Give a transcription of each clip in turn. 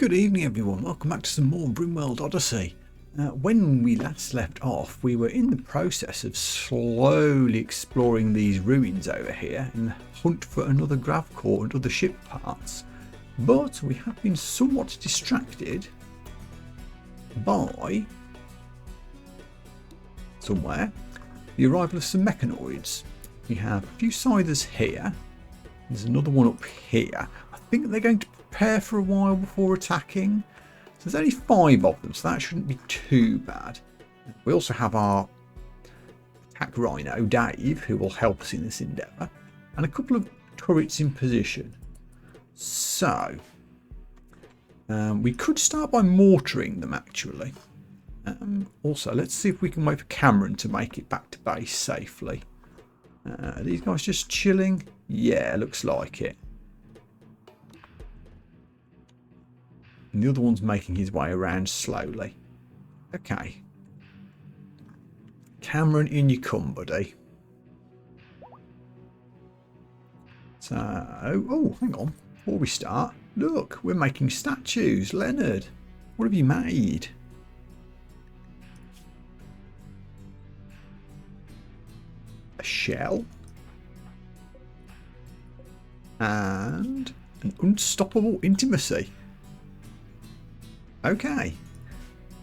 Good evening everyone, welcome back to some more RimWorld Odyssey. When we last left off, we were in the process of slowly exploring these ruins over here in the hunt for another grav core and other ship parts. But we have been somewhat distracted by the arrival of some Mechanoids. We have a few Scythers here, there's another one up here. I think they're going to prepare for a while before attacking. So there's only 5 of them, so that shouldn't be too bad. We also have our attack rhino, Dave, who will help us in this endeavour, and a couple of turrets in position. So we could start by mortaring them actually. Also, let's see if we can wait for Cameron to make it back to base safely. Are these guys just chilling? Yeah, looks like it. And the other one's making his way around slowly. Okay. Cameron, in you come, buddy. So, oh, hang on. Before we start, look, we're making statues. Leonard, what have you made? A shell. And an unstoppable intimacy. Okay,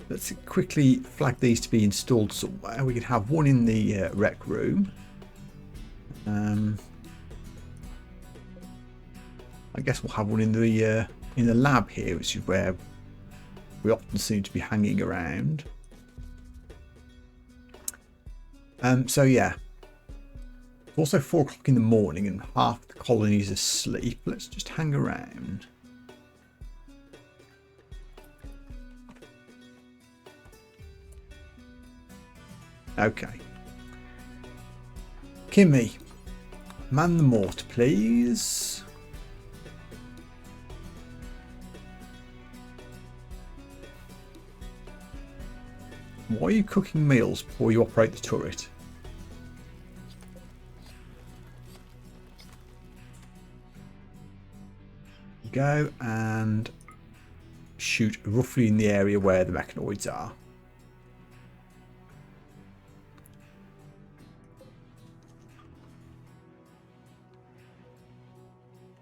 let's quickly flag these to be installed somewhere. We could have one in the rec room. I guess we'll have one in the lab here, which is where we often seem to be hanging around. So yeah, it's also 4 o'clock in the morning and half the colony's asleep. Let's just hang around. Okay. Kimmy, man the mort, please. Why are you cooking meals before you operate the turret? Go and shoot roughly in the area where the Mechanoids are.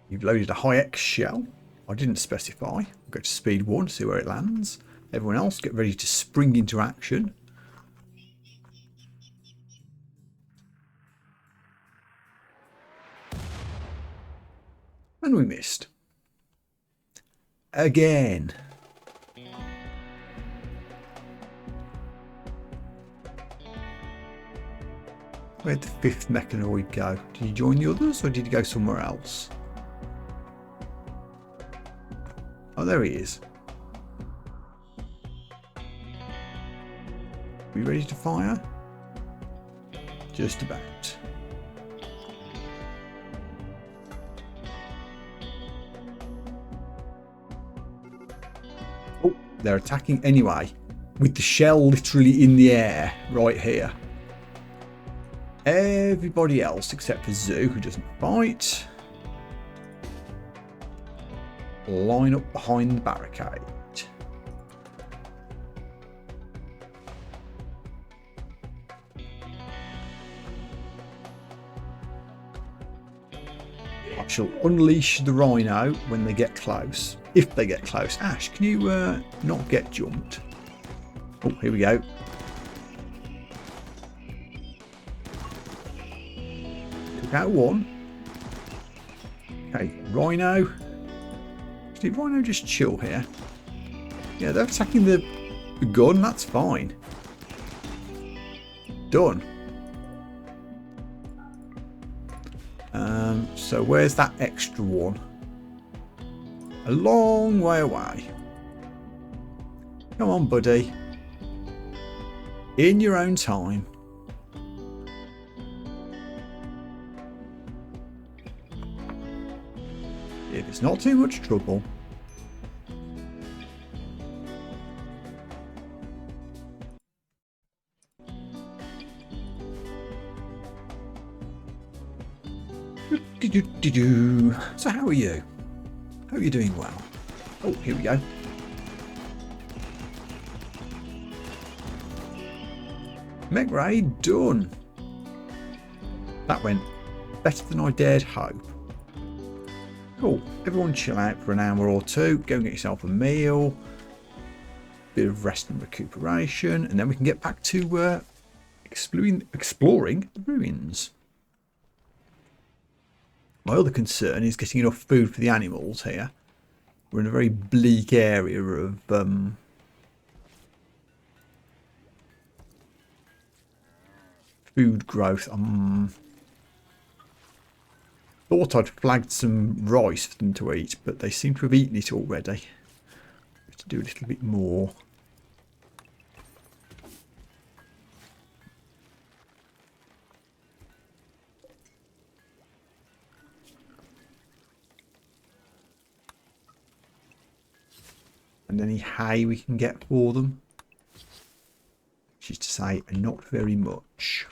You've loaded a high-X shell. I didn't specify. Go to speed 1 to see where it lands. Everyone else get ready to spring into action. And we missed. Again. Where'd the 5th Mechanoid go? Did he join the others or did he go somewhere else? Oh, there he is. We ready to fire? Just about. Oh, they're attacking anyway, with the shell literally in the air right here. Everybody else except for Zoo, who doesn't fight, line up behind the barricade. I shall unleash the rhino when they get close. If they get close. Ash, can you not get jumped? Oh, here we go. Took out one. Okay, rhino. Did rhino just chill here? Yeah, they're attacking the gun, that's fine. Done. So where's that extra one? A long way away. Come on, buddy. In your own time. If it's not too much trouble. So how are you? Hope you're doing well. Oh, here we go. Mech raid done. That went better than I dared hope. Cool. Everyone chill out for an hour or two. Go and get yourself a meal. Bit of rest and recuperation. And then we can get back to exploring the ruins. My other concern is getting enough food for the animals here. We're in a very bleak area of food growth. Thought I'd flagged some rice for them to eat, but they seem to have eaten it already. Have to do a little bit more. And any hay we can get for them. Which is to say, not very much.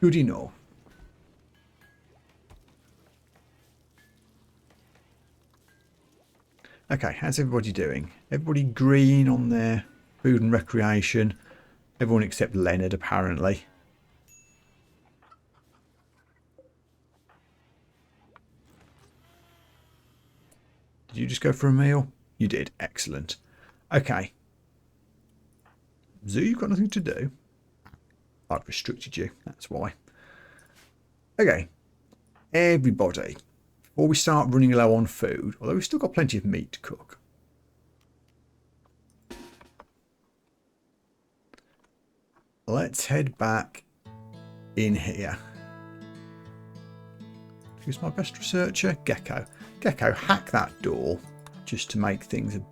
Good enough. Okay, how's everybody doing? Everybody green on their food and recreation. Everyone except Leonard, apparently. Did you just go for a meal? You did. Excellent. Okay. Zoo, you've got nothing to do. I've restricted you. That's why. Okay. Everybody. Before we start running low on food, although we've still got plenty of meat to cook. Let's head back in here. Who's my best researcher? Gecko. Gecko, hack that door just to make things a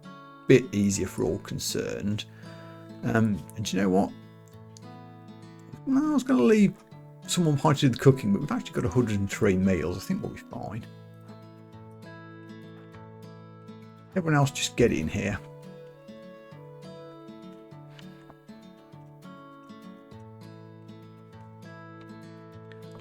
bit easier for all concerned. And do you know what? Well, I was going to leave someone behind to do the cooking, but we've actually got 103 meals. I think we'll be fine. Everyone else just get in here.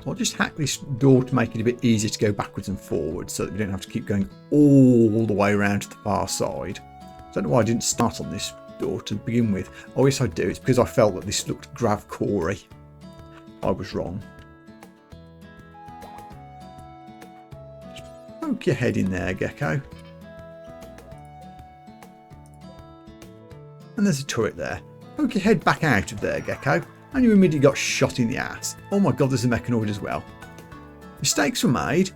I'll just hack this door to make it a bit easier to go backwards and forwards so that we don't have to keep going all the way around to the far side. I don't know why I didn't start on this door to begin with. Oh yes I do, it's because I felt that this looked grav-core-y. I was wrong. Just poke your head in there, Gecko. And there's a turret there. Poke your head back out of there, Gecko. And you immediately got shot in the ass. Oh my god, there's a mechanoid as well. Mistakes were made.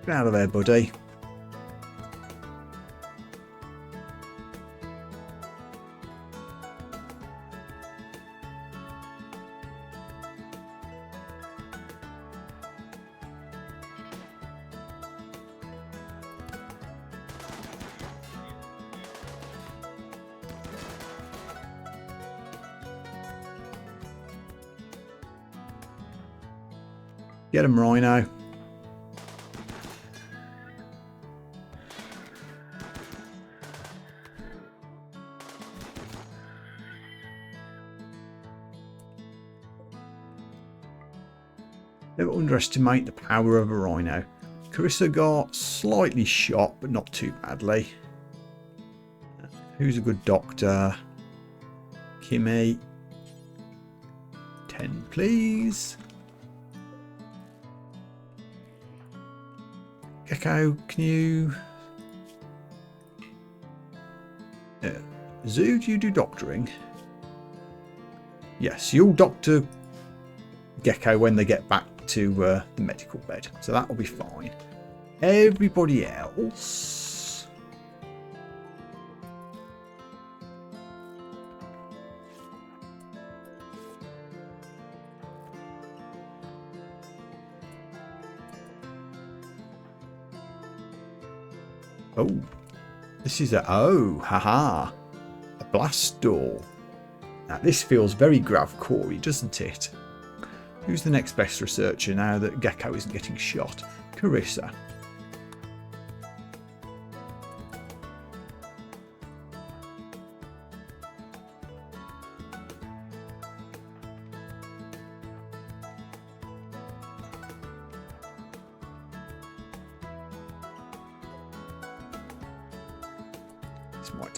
Get out of there, buddy. Get him, Rhino. Never underestimate the power of a rhino. Carissa got slightly shot, but not too badly. Who's a good doctor? Kimmy. 10, please. Gecko, can you... Zoo, do you do doctoring? Yes, you'll doctor Gecko when they get back to the medical bed. So that will be fine. Everybody else... Oh, this is a... Oh, haha. A blast door. Now, this feels very grav-core-y, doesn't it? Who's the next best researcher now that Gecko isn't getting shot? Carissa.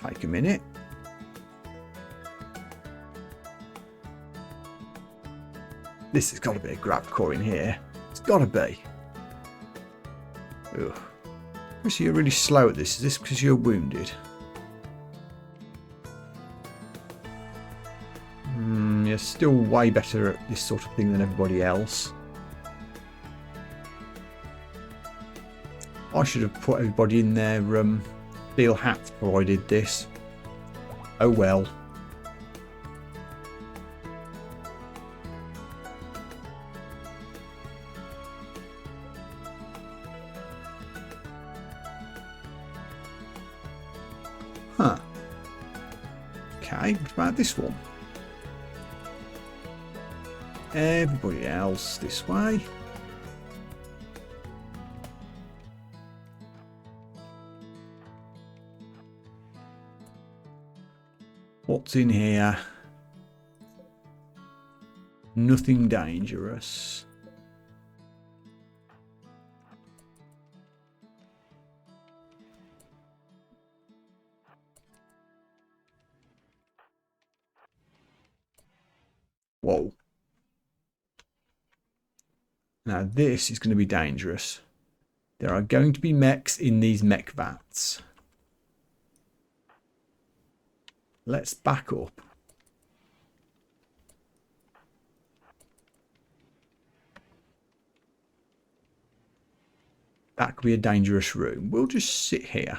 take a minute. This has got to be a grab core in here. It's got to be. Ugh. Chris, you're really slow at this. Is this because you're wounded? You're still way better at this sort of thing than everybody else. I should have put everybody in their steel hats before I did this. Oh well. Huh. Okay, what about this one? Everybody else this way. What's in here? Nothing dangerous. Whoa. Now this is going to be dangerous. There are going to be mechs in these mech vats. Let's back up. That could be a dangerous room. We'll just sit here.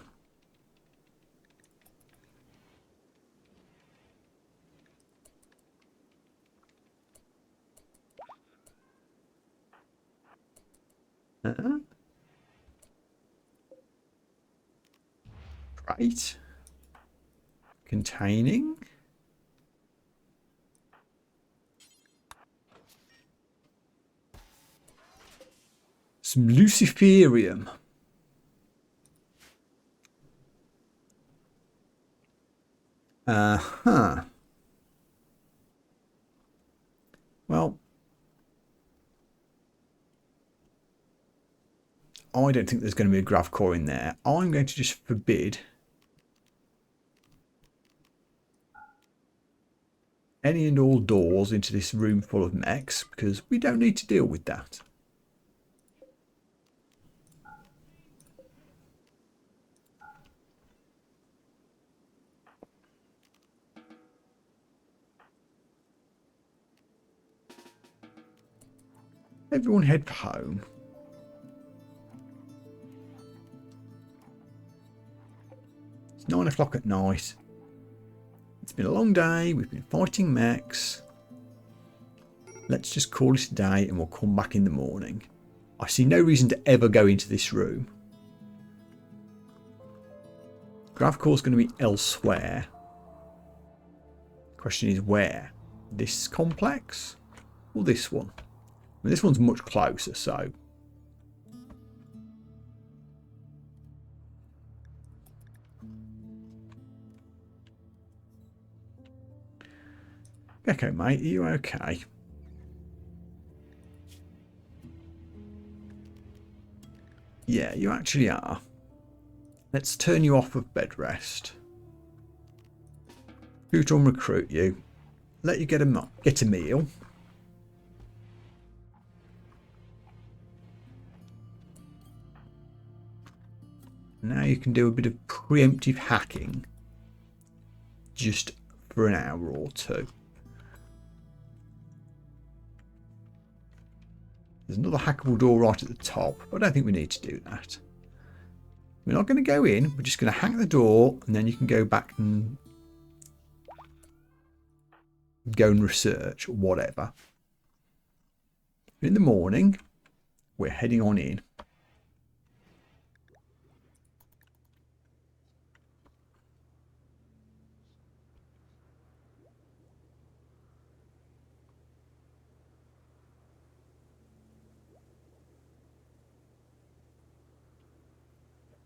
Right. Containing. Some luciferium. Well, I don't think there's going to be a grav core in there. I'm going to just forbid any and all doors into this room full of mechs because we don't need to deal with that. Everyone head for home. It's 9 o'clock at night. It's been a long day. We've been fighting mechs. Let's just call it a day and we'll come back in the morning. I see no reason to ever go into this room. Grav core is going to be elsewhere. The question is where? This complex or this one? I mean, this one's much closer, so... Gecko, mate, are you okay? Yeah, you actually are. Let's turn you off of bed rest. Futon recruit you. Let you get a meal. Now you can do a bit of preemptive hacking. Just for an hour or two. There's another hackable door right at the top, but I don't think we need to do that. We're not going to go in, we're just going to hack the door and then you can go back and go and research or whatever. In the morning, we're heading on in.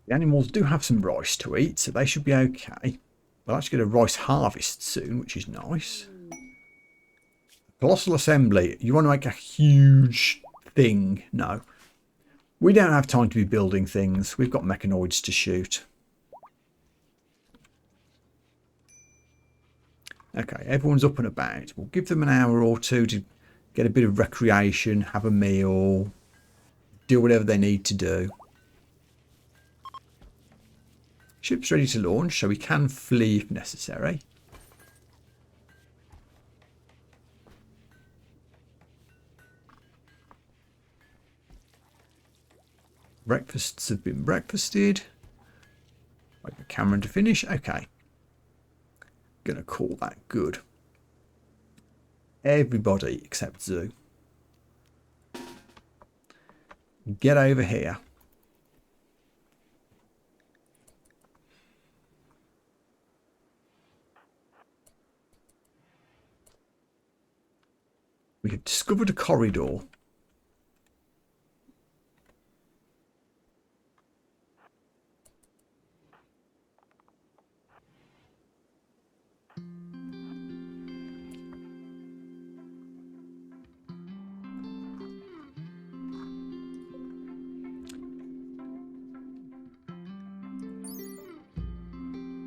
The animals do have some rice to eat, so they should be okay. We'll actually get a rice harvest soon, which is nice. Colossal assembly. You want to make a huge thing? No. We don't have time to be building things. We've got mechanoids to shoot. Okay, everyone's up and about. We'll give them an hour or two to get a bit of recreation, have a meal, do whatever they need to do. Ship's ready to launch, so we can flee if necessary. Breakfasts have been breakfasted. Wait for Cameron to finish. Okay. Gonna call that good. Everybody except Zoo. Get over here. We have discovered a corridor.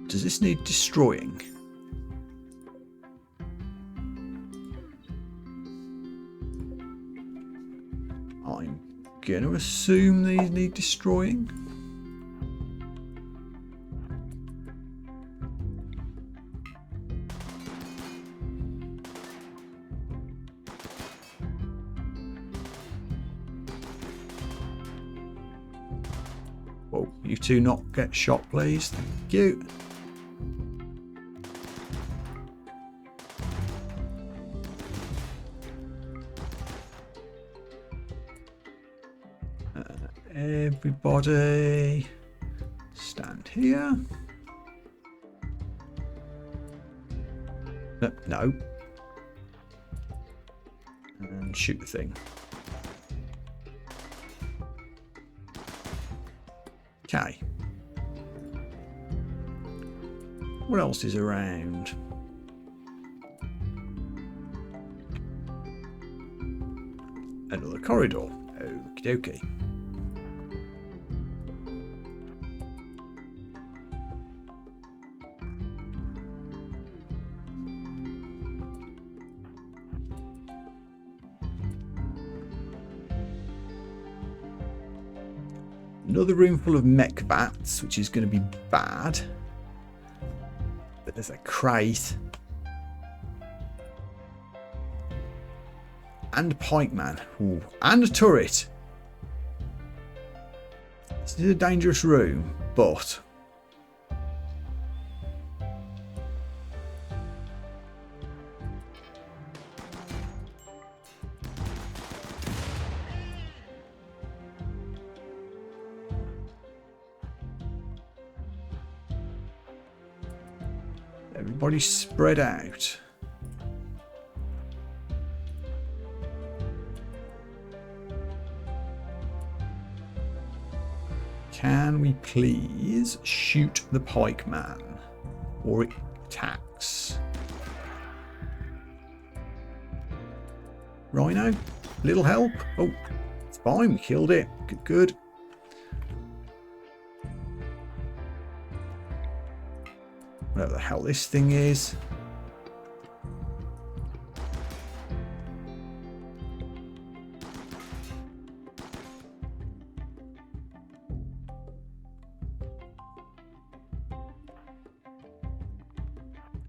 Does this need destroying? I'm going to assume these need destroying. Whoa, you two not get shot, please. Thank you. Everybody stand here. No. And shoot the thing. Okay. What else is around? Another corridor. Okie dokie. Another room full of mech bats, which is going to be bad. But there's a crate. And a pikeman. Ooh. And a turret. This is a dangerous room, but... everybody spread out. Can we please shoot the pikeman? Or it attacks. Rhino? Little help? Oh, it's fine. We killed it. Good, good. Whatever the hell this thing is.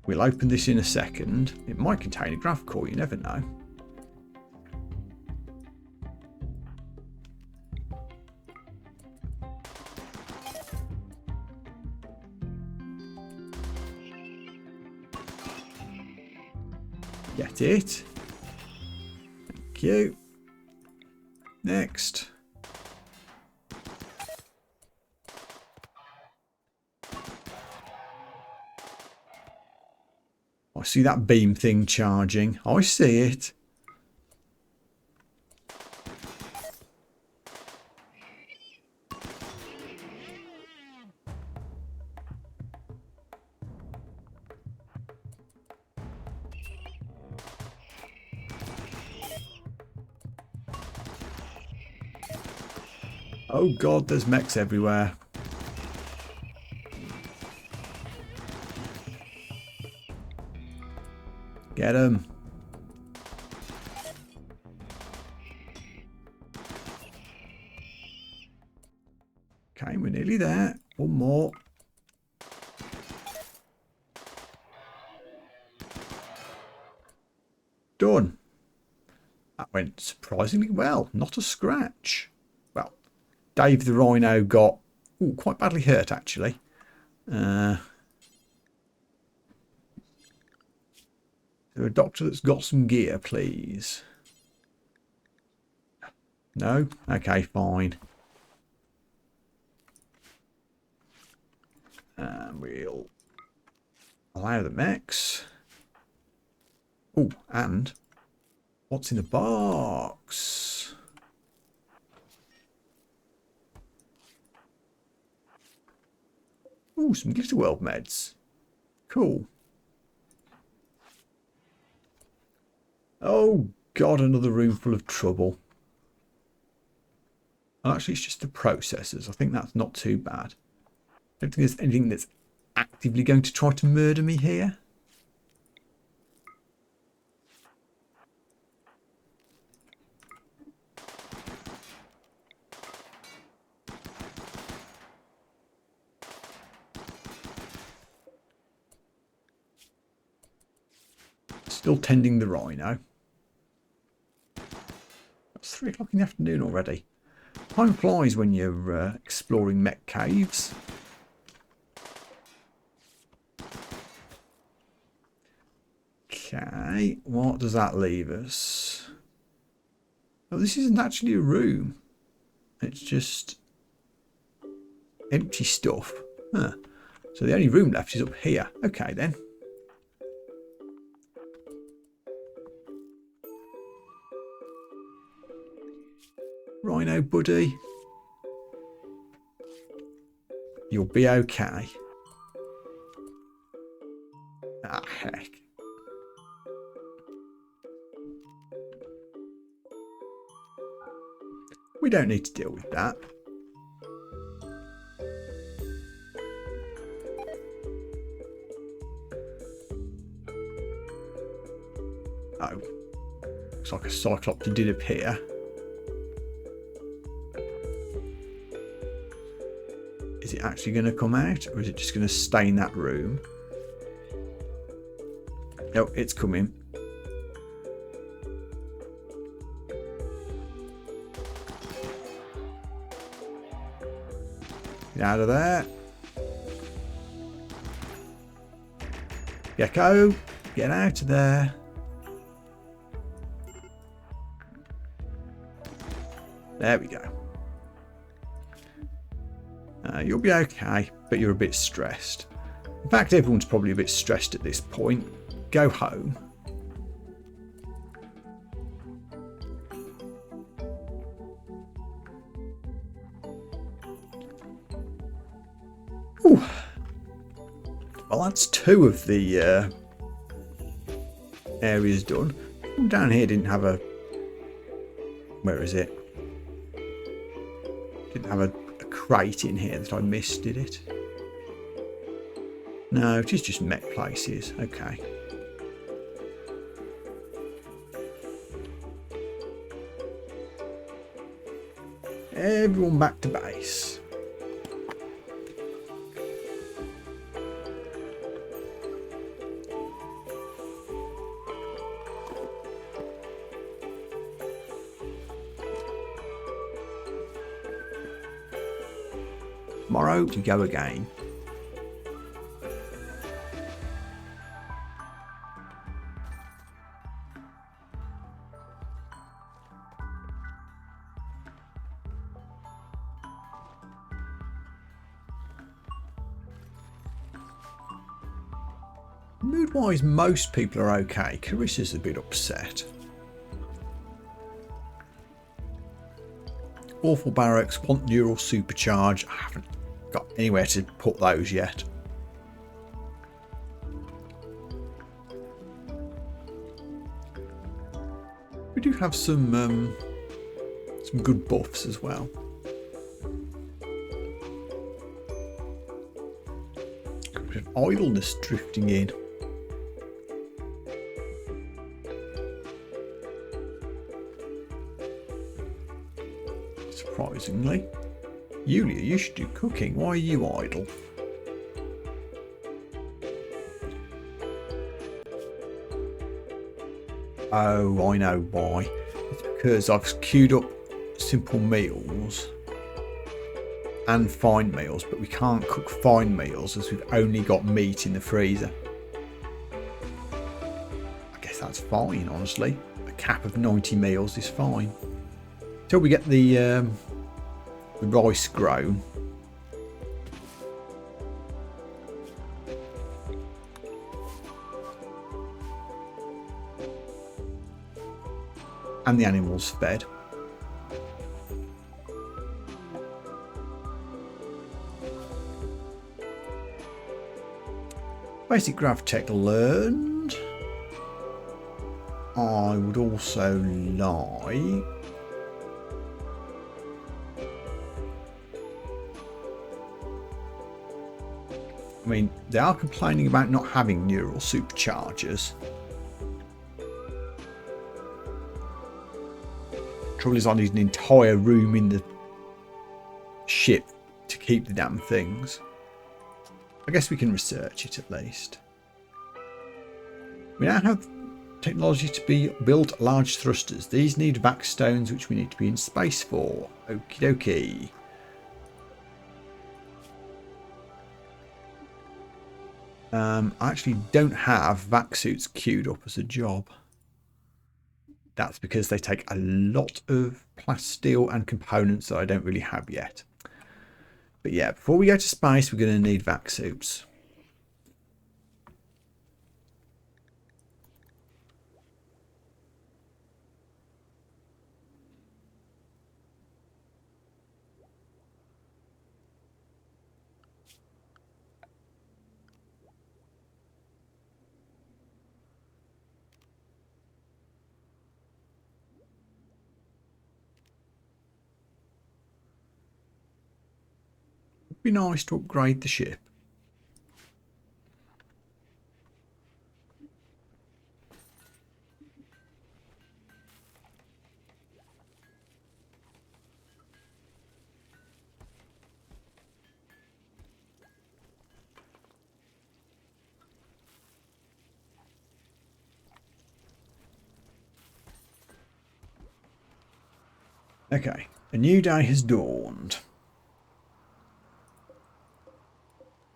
We'll open this in a second. It might contain a graph core, you never know. Get it. Thank you. Next. I see that beam thing charging. I see it. Oh god, there's mechs everywhere. Get him. Okay, we're nearly there. One more. Done. That went surprisingly well. Not a scratch. Well, Dave the Rhino got quite badly hurt, actually. Is there a doctor that's got some gear, please? No? Okay, fine. And we'll allow the mechs. Oh, and what's in the box? Oh, some Glitter World meds. Cool. Oh, God, another room full of trouble. Well, actually, it's just the processors. I think that's not too bad. I don't think there's anything that's actively going to try to murder me here. Still tending the rhino. It's 3 o'clock in the afternoon already. Time flies when you're exploring mech caves. Okay, what does that leave us? Oh, this isn't actually a room. It's just empty stuff. Huh. So the only room left is up here. Okay then. Rhino buddy. You'll be okay. Ah, heck. We don't need to deal with that. Oh. Looks like a Cyclops did appear. Is it actually going to come out, or is it just going to stay in that room? No, it's coming. Get out of there. Gecko, get out of there. There we go. You'll be okay, but you're a bit stressed. In fact, everyone's probably a bit stressed at this point. Go home. Ooh. Well, that's 2 of the areas done. Down here didn't have a... Where is it? Didn't have a crate in here that I missed, did it? No, it is just mech places. Okay. Everyone back to base. Tomorrow to go again. Mood-wise, most people are okay. Carissa's a bit upset. Awful barracks, want neural supercharge. I haven't got anywhere to put those yet. We do have some good buffs as well. A bit of idleness drifting in. unsurprisingly. Yulia, you should do cooking. Why are you idle? Oh, I know why. It's because I've queued up simple meals and fine meals, but we can't cook fine meals as we've only got meat in the freezer. I guess that's fine, honestly. A cap of 90 meals is fine. Till we get the rice grown. And the animals fed. Basic GravTech learned. I would also like... I mean, they are complaining about not having neural superchargers. Trouble is I need an entire room in the ship to keep the damn things. I guess we can research it at least. We now have technology to build large thrusters. These need backstones, which we need to be in space for. Okie dokie. I actually don't have vac suits queued up as a job. That's because they take a lot of plasteel and components that I don't really have yet. But yeah, before we go to space, we're going to need vac suits. Be nice to upgrade the ship. Okay, a new day has dawned.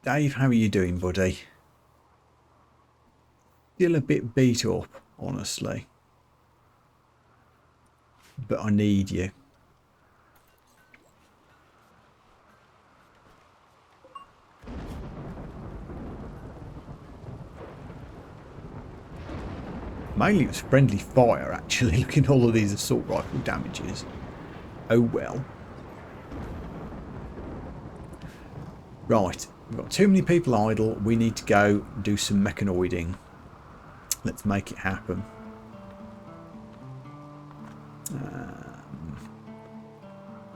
Dave, how are you doing, buddy? Still a bit beat up, honestly. But I need you. Mainly it was friendly fire, actually. Look at all of these assault rifle damages. Oh well. Right. We've got too many people idle. We need to go do some mechanoiding. Let's make it happen.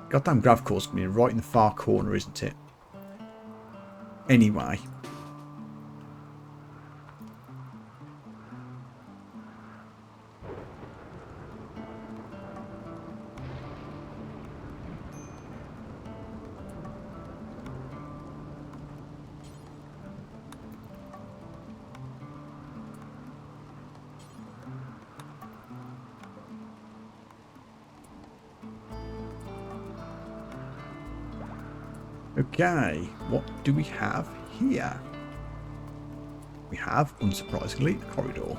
Goddamn grav core's going to be right in the far corner, isn't it? Anyway. Okay, what do we have here? We have, unsurprisingly, a corridor.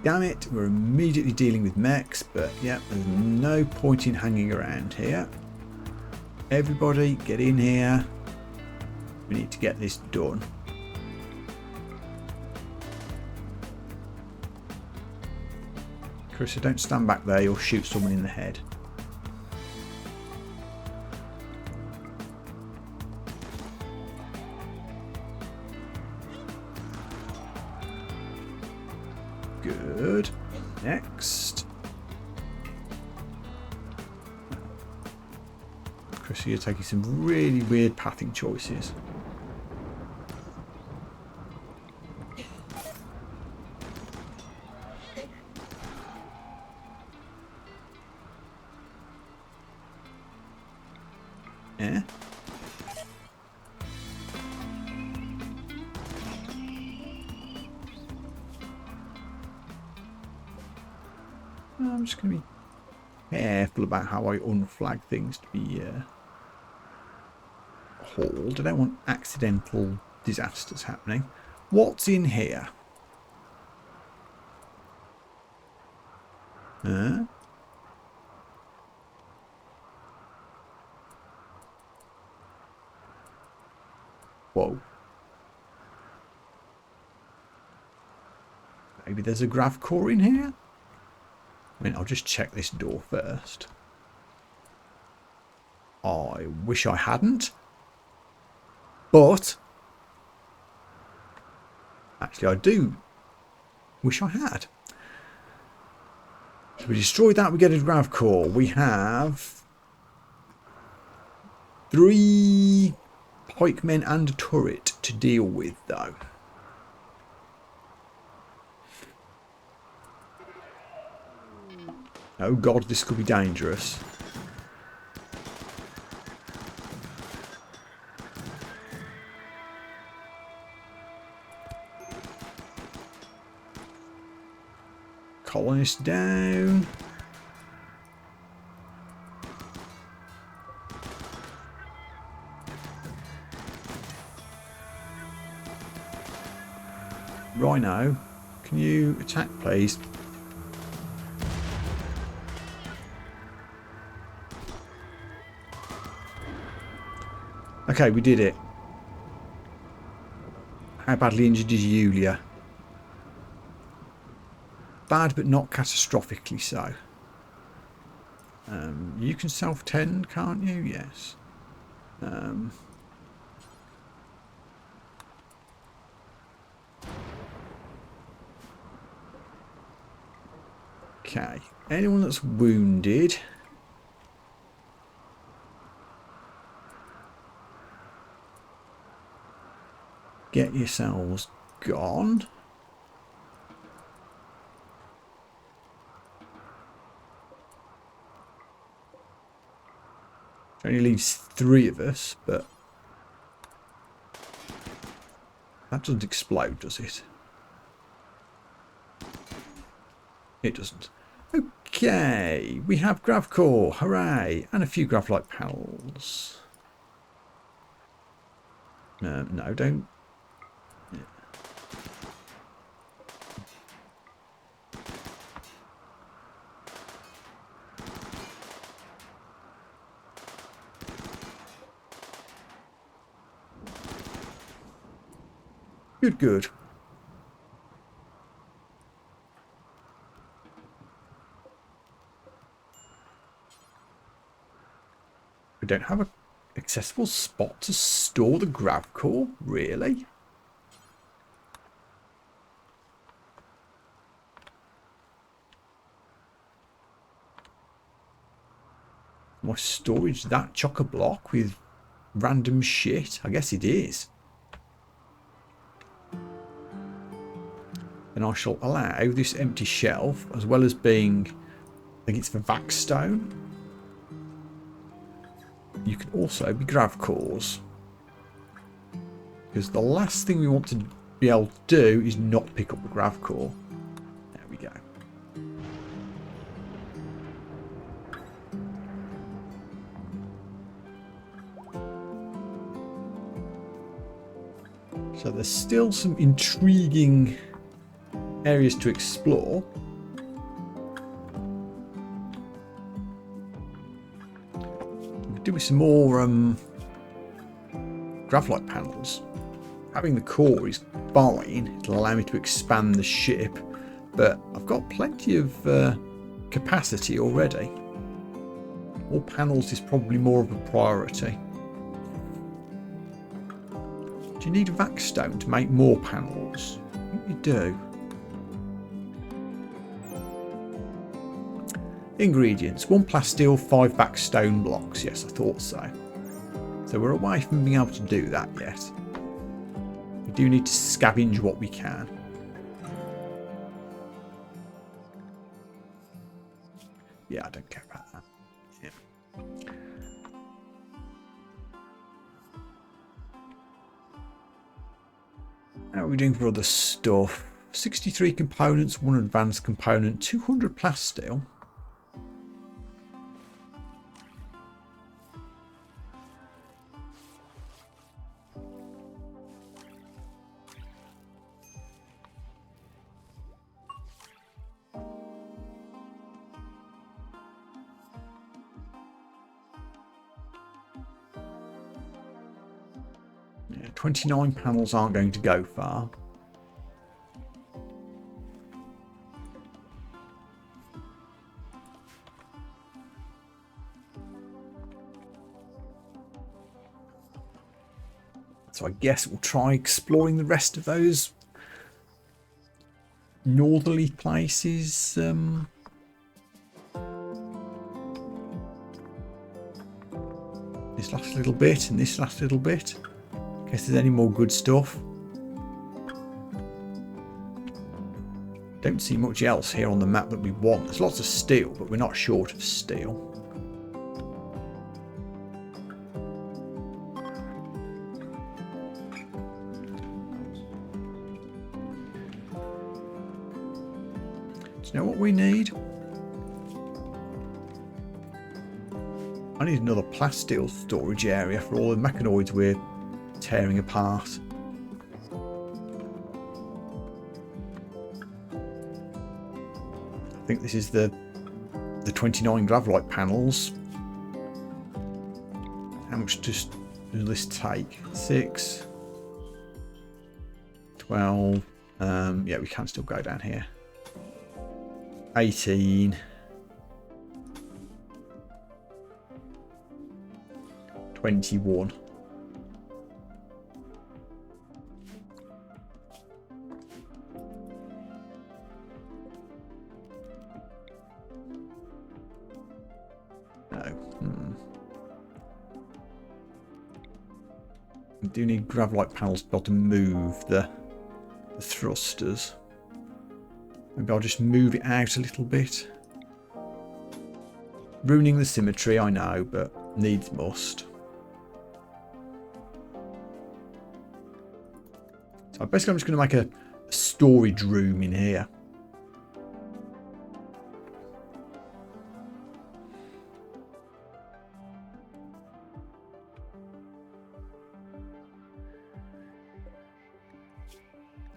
Damn it, we're immediately dealing with mechs, but yeah, there's no point in hanging around here. Everybody, get in here. We need to get this done. Carissa, don't stand back there, you'll shoot someone in the head. Good. Next. Carissa, you're taking some really weird pathing choices. Yeah. I'm just going to be careful about how I unflag things to be hauled. I don't want accidental disasters happening. What's in here? Huh? Whoa. Maybe there's a grav core in here? I mean, I'll just check this door first. I wish I hadn't. But actually, I do wish I had. So we destroyed that, we get a grav core. We have 3 pikemen and a turret to deal with, though. Oh god, this could be dangerous. Colonist down. Rhino, can you attack, please? Okay, we did it. How badly injured is Yulia? Bad, but not catastrophically so. You can self-tend, can't you? Yes. Okay. Anyone that's wounded... get yourselves gone. It only leaves 3 of us, but that doesn't explode, does it? It doesn't. Okay, we have grav core, hooray, and a few grav-like panels. No, don't. Yeah. Good, good. We don't have an accessible spot to store the grav core, really? My storage that chock-a-block with random shit? I guess it is. Then I shall allow this empty shelf, as well as being, I think it's for Vaxstone. You can also be grav cores. Because the last thing we want to be able to do is not pick up the grav core. There we go. So there's still some intriguing areas to explore. We could do with some more grav-like panels. Having the core is fine. It'll allow me to expand the ship, but I've got plenty of capacity already. More panels is probably more of a priority. Do you need a Vaxstone to make more panels? I think you do. Ingredients: 1 plasteel, 5 Vaxstone blocks. Yes, I thought so. So we're away from being able to do that yet. We do need to scavenge what we can. Yeah, I don't care about that. Yeah. How are we doing for other stuff? 63 components, 1 advanced component, 200 plasteel. Yeah, 29 panels aren't going to go far. So I guess we'll try exploring the rest of those northerly places. This last little bit and this last little bit. In case there's any more good stuff. Don't see much else here on the map that we want. There's lots of steel, but we're not short of steel. You know what we need? I need another plasteel storage area for all the mechanoids we're tearing apart. I think this is the 29 gravlite panels. How much does this take? 6, 12. Yeah, we can still go down here. 18, 21. No. We do need gravlite panels to be able to move the thrusters. Maybe I'll just move it out a little bit. Ruining the symmetry, I know, but needs must. So basically I'm just going to make a storage room in here.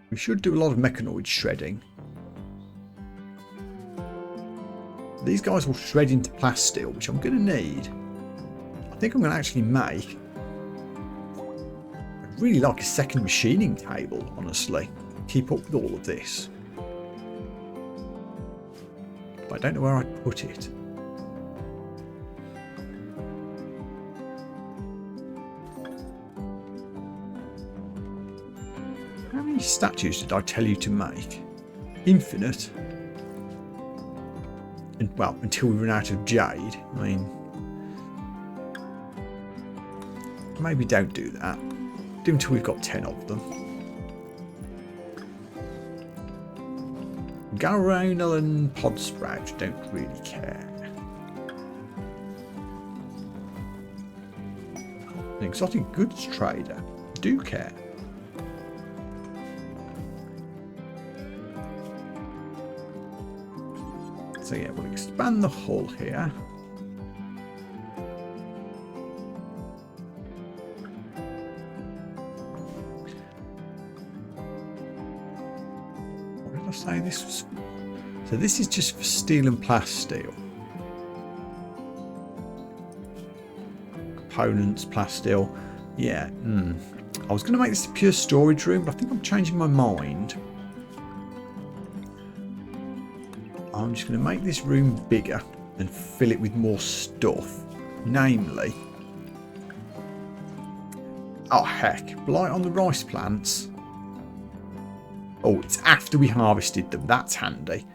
We should do a lot of mechanoid shredding. These guys will shred into plasteel, which I'm going to need. I think I'm going to actually make... I'd really like a second machining table, honestly. Keep up with all of this. But I don't know where I'd put it. How many statues did I tell you to make? Infinite. And, well, until we run out of jade. I mean, maybe don't do that. Do until we've got 10 of them. Galore and pod sprout don't really care. An exotic goods trader do care. So yeah, we'll expand the hull here. What did I say this was? So this is just for steel and plasteel. Components, plasteel. Yeah, I was going to make this a pure storage room, but I think I'm changing my mind. I'm just going to make this room bigger and fill it with more stuff. Namely... Oh, heck. Blight on the rice plants. Oh, it's after we harvested them. That's handy.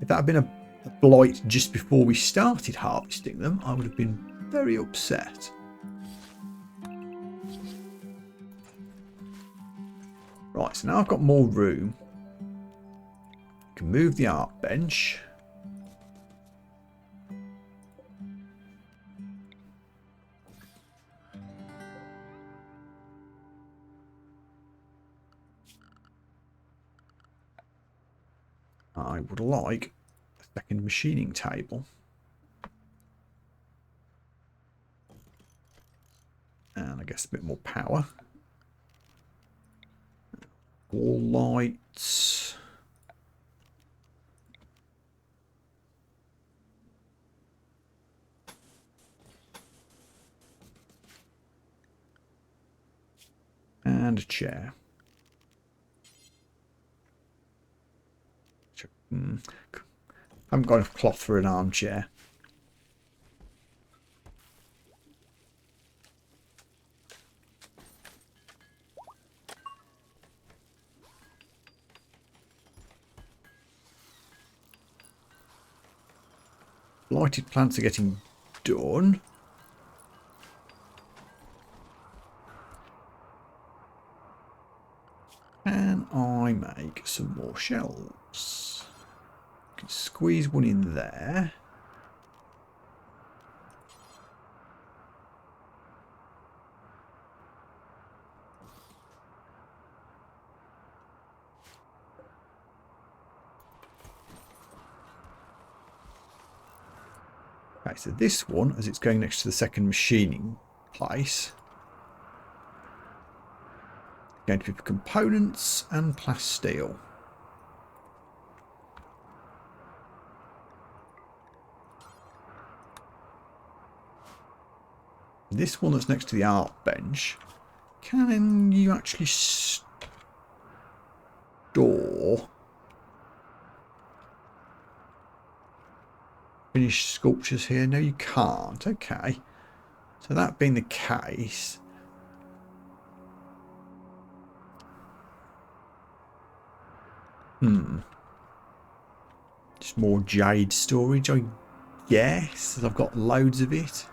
If that had been a blight just before we started harvesting them, I would have been very upset. Right, so now I've got more room. I can move the art bench. I would like a second machining table. And I guess a bit more power. Wall lights. And a chair. I haven't got enough cloth for an armchair. Lighted plants are getting done. Can I make some more shelves? Can squeeze one in there. Okay, so this one, as it's going next to the second machining place, going to be for components and plasteel. This one that's next to the art bench, can you actually store finished sculptures here? No, you can't. Okay. So that being the case, just more jade storage, I guess, as I've got loads of it.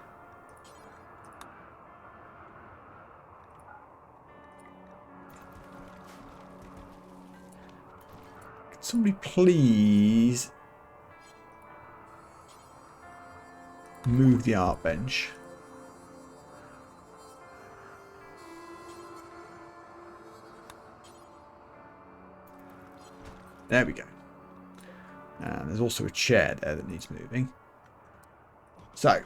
Can somebody please move the art bench? There we go. And there's also a chair there that needs moving. So,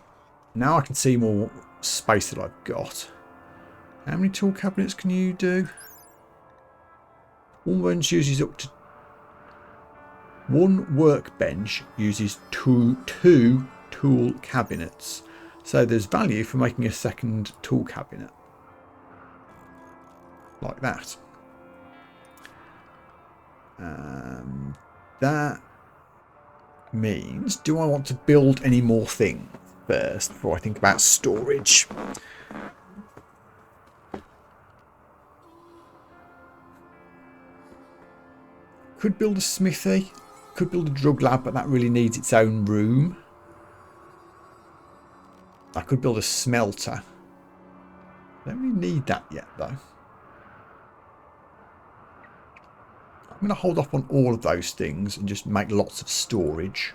now I can see more space that I've got. How many tool cabinets can you do? One workbench uses two tool cabinets. So there's value for making a second tool cabinet. Like that. That means, do I want to build any more things first before I think about storage? Could build a smithy, could build a drug lab, but that really needs its own room. I could build a smelter. Don't really need that yet though. I'm going to hold off on all of those things and just make lots of storage.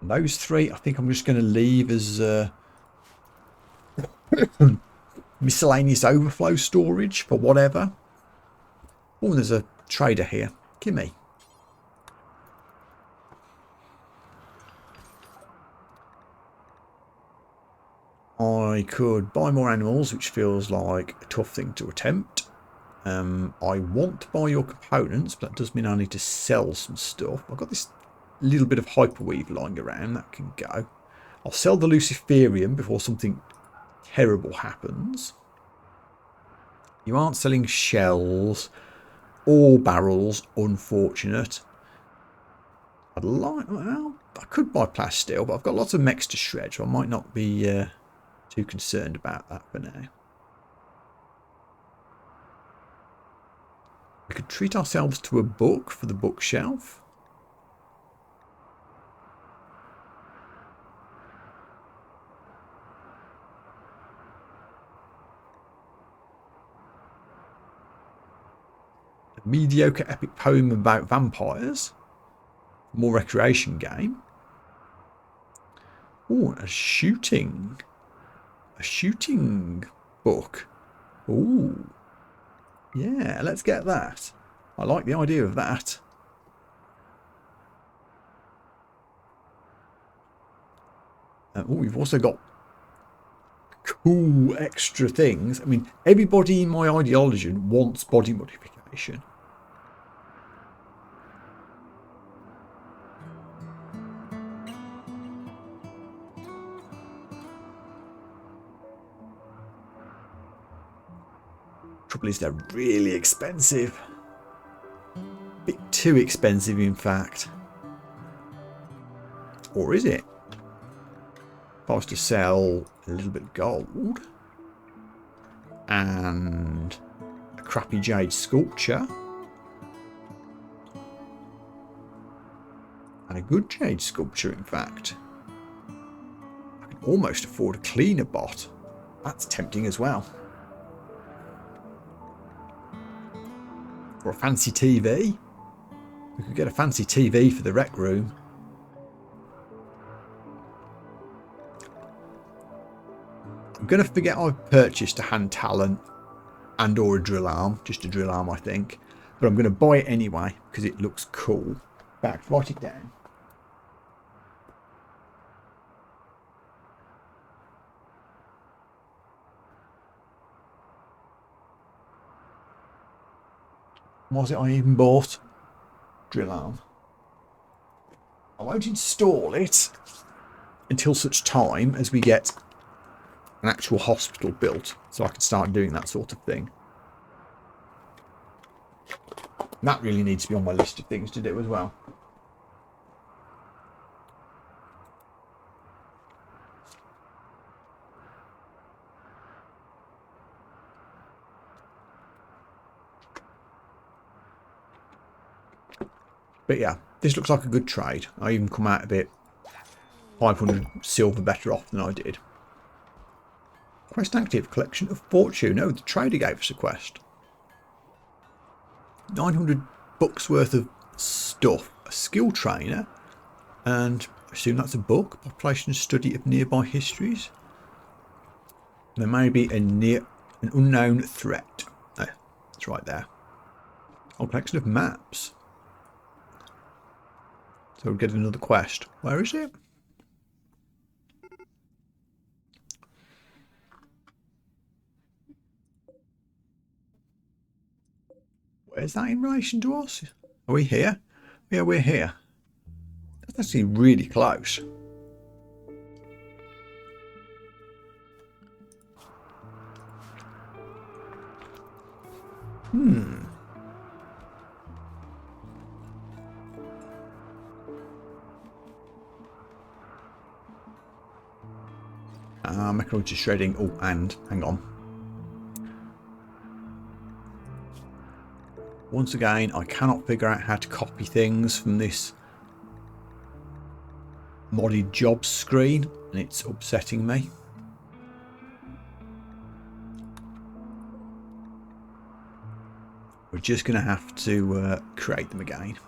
And those three, I think I'm just going to leave as miscellaneous overflow storage for whatever. Oh, there's a trader here. Gimme. I could buy more animals, which feels like a tough thing to attempt. I want to buy your components, but that does mean I need to sell some stuff. I've got this little bit of hyperweave lying around. That can go. I'll sell the Luciferium before something terrible happens. You aren't selling shells or barrels. Unfortunate. I'd like... Well, I could buy plasteel, but I've got lots of mechs to shred, so I might not be... too concerned about that for now. We could treat ourselves to a book for the bookshelf. A mediocre epic poem about vampires. More recreation game. Oh, a shooting book. Oh, yeah, let's get that. I like the idea of that. Oh, we've also got cool extra things. I mean, everybody in my ideology wants body modification. Trouble is, they're really expensive. A bit too expensive, in fact. Or is it? If I was to sell a little bit of gold and a crappy jade sculpture and a good jade sculpture, in fact, I can almost afford a cleaner bot. That's tempting as well. Or a fancy TV. We could get a fancy TV for the rec room. I'm going to forget I've purchased a hand talent and or a drill arm. Just a drill arm, I think. But I'm going to buy it anyway because it looks cool. Back, write it down. What was it I even bought? Drill arm. I won't install it until such time as we get an actual hospital built, so I can start doing that sort of thing. And that really needs to be on my list of things to do as well. But yeah, this looks like a good trade. I even come out of it 500 silver better off than I did. Quest active, collection of fortune. Oh, the trader gave us a quest. 900 bucks worth of stuff. A skill trainer. And I assume that's a book. Population study of nearby histories. There may be an unknown threat. Oh, it's right there. Oh, collection of maps. So we'll get another quest. Where is it? Where's that in relation to us? Are we here? Yeah, we're here. That's actually really close. Mechanoids are shredding. Oh, and hang on. Once again, I cannot figure out how to copy things from this modded jobs screen, and it's upsetting me. We're just going to have to create them again.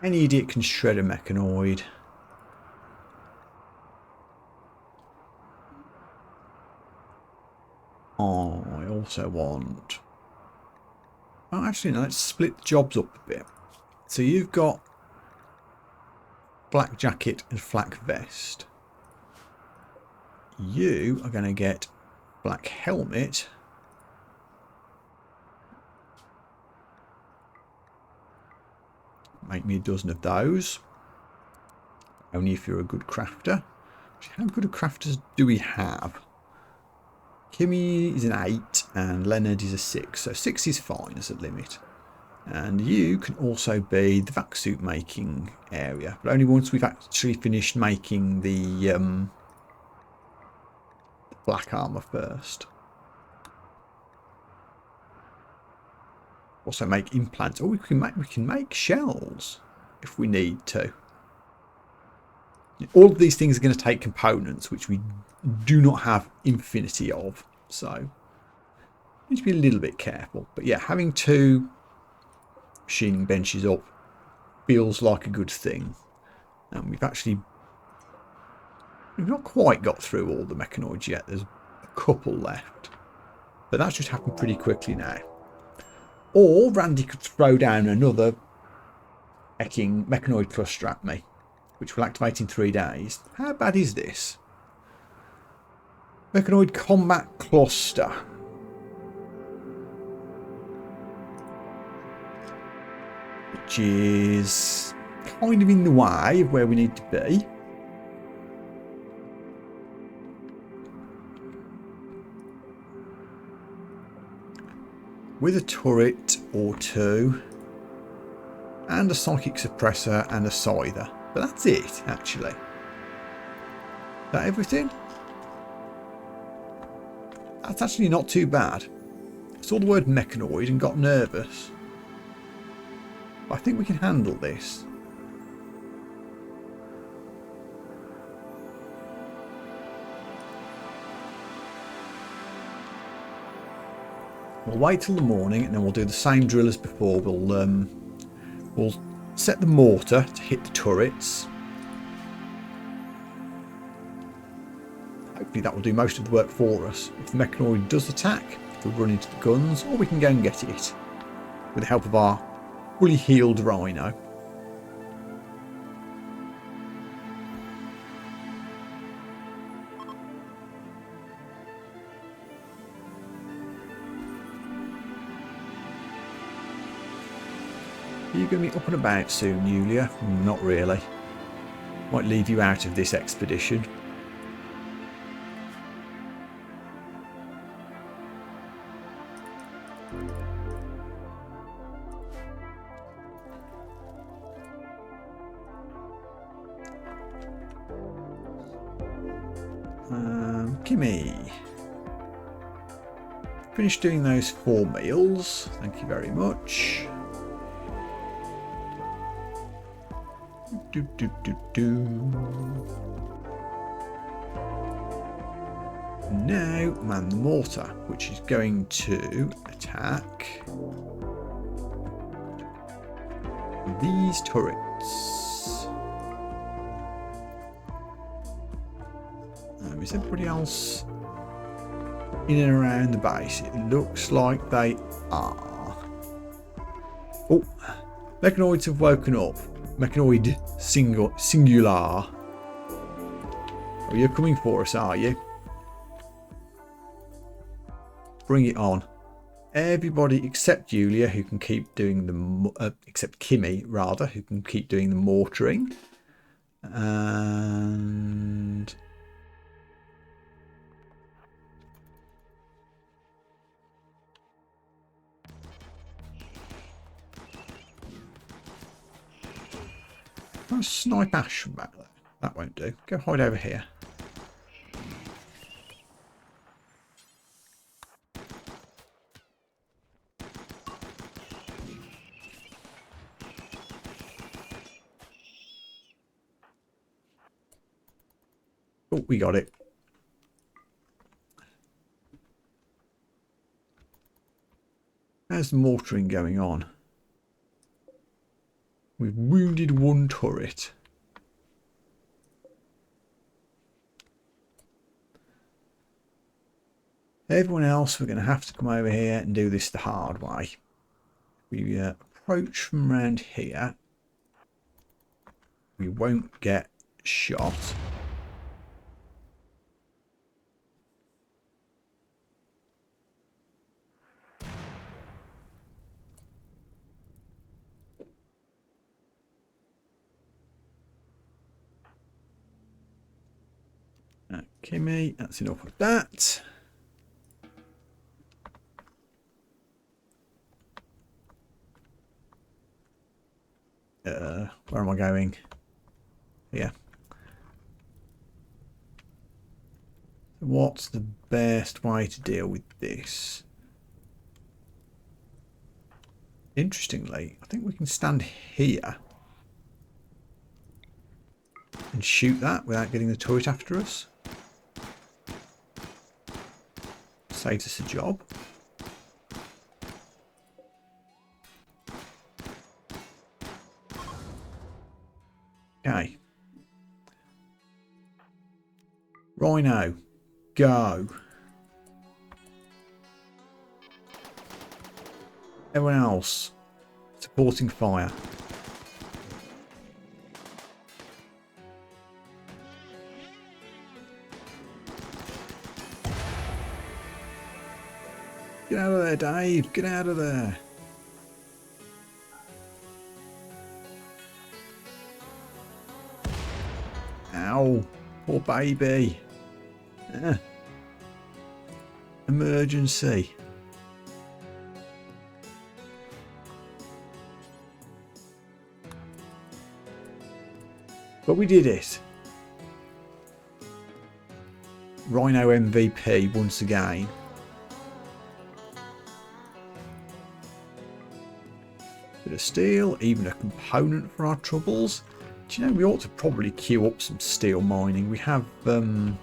Any idiot can shred a mechanoid. Oh, I also want... Oh, actually, no, let's split the jobs up a bit. So you've got black jacket and flak vest. You are going to get black helmet. Make me a dozen of those. Only if you're a good crafter. How good of crafters do we have? Kimmy is an 8 and Leonard is a 6. So 6 is fine as a limit. And you can also be the vac suit making area. But only once we've actually finished making the black armour first. Also make implants. Oh, we can make shells if we need to. All of these things are going to take components which we do not have infinity of, so need to be a little bit careful. But yeah, having 2 machining benches up feels like a good thing. And we've not quite got through all the Mechanoids yet. There's a couple left. But that should happen pretty quickly now. Or Randy could throw down another Mechanoid cluster at me, which will activate in 3 days. How bad is this? Mechanoid combat cluster. Which is kind of in the way of where we need to be. With a turret or 2. And a psychic suppressor and a scyther. But that's it, actually. Is that everything? That's actually not too bad. I saw the word Mechanoid and got nervous. But I think we can handle this. We'll wait till the morning and then we'll do the same drill as before. We'll set the mortar to hit the turrets. Hopefully that will do most of the work for us. If the Mechanoid does attack, we'll run into the guns, or we can go and get it with the help of our fully healed rhino. Are you going to be up and about soon, Yulia? Not really. Might leave you out of this expedition. Kimmy. Finished doing those 4 meals. Thank you very much. Now man the mortar, which is going to attack these turrets. Is everybody else in and around the base? It looks like they are. Oh, Mechanoids have woken up. Mechanoid singular. Oh, you're coming for us, are you? Bring it on. Everybody except Julia, who can keep doing the... except Kimmy, rather, who can keep doing the mortaring. And... I'll snipe Ash from back there. That won't do. Go hide over here. Oh, we got it. How's the mortaring going on? We've wounded 1 turret. Everyone else, we're going to have to come over here and do this the hard way. We approach from around here. We won't get shot. Kimmy, that's enough of that. Where am I going? Here. What's the best way to deal with this? Interestingly, I think we can stand here and shoot that without getting the turret after us. Saves us a job. Okay. Rhino, go. Everyone else, supporting fire. Get out of there, Dave. Get out of there. Ow. Poor baby. Emergency. But we did it. Rhino MVP once again. Bit of steel, even a component for our troubles. Do you know, we ought to probably queue up some steel mining. We have been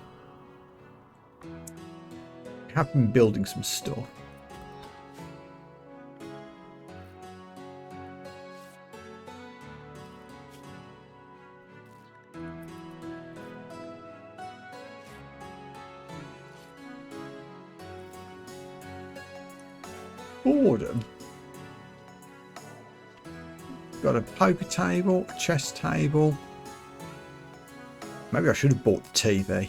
building some stuff. Boredom. Got a poker table, a chess table. Maybe I should have bought the TV.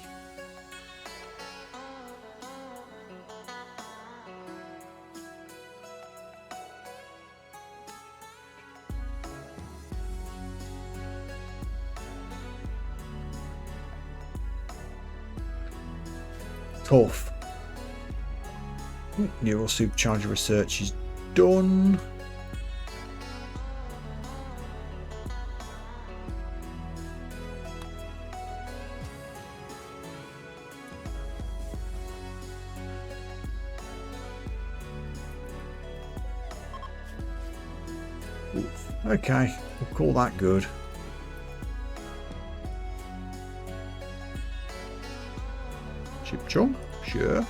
Tough. Neural supercharger research is done. Okay, we'll call that good. Chip chunk, sure.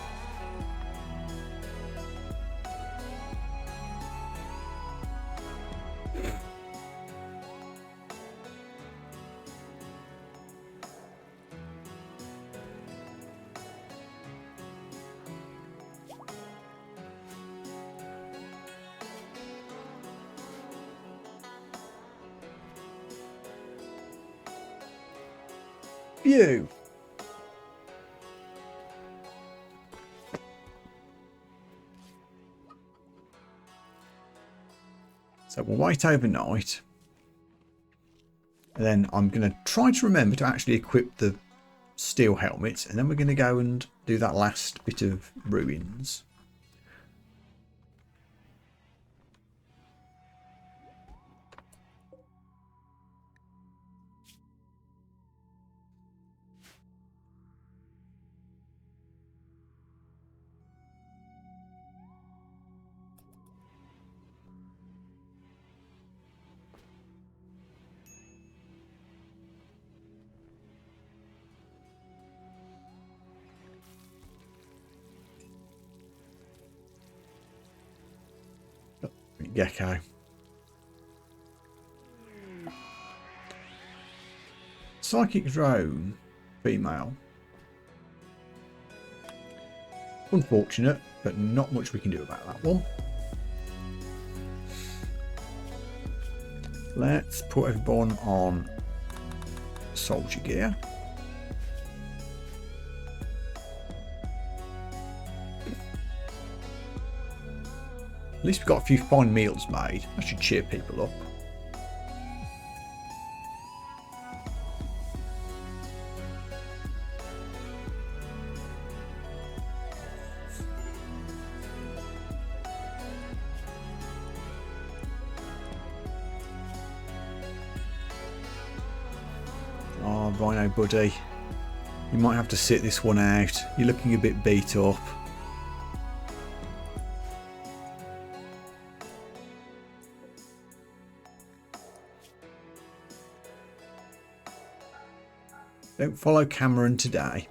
Phew. So we'll wait overnight. And then I'm going to try to remember to actually equip the steel helmets. And then we're going to go and do that last bit of ruins. Gecko. Psychic drone, female. Unfortunate, but not much we can do about that one. Let's put everyone on soldier gear. At least we've got a few fine meals made. That should cheer people up. Oh, Rhino buddy. You might have to sit this one out. You're looking a bit beat up. Don't follow Cameron today.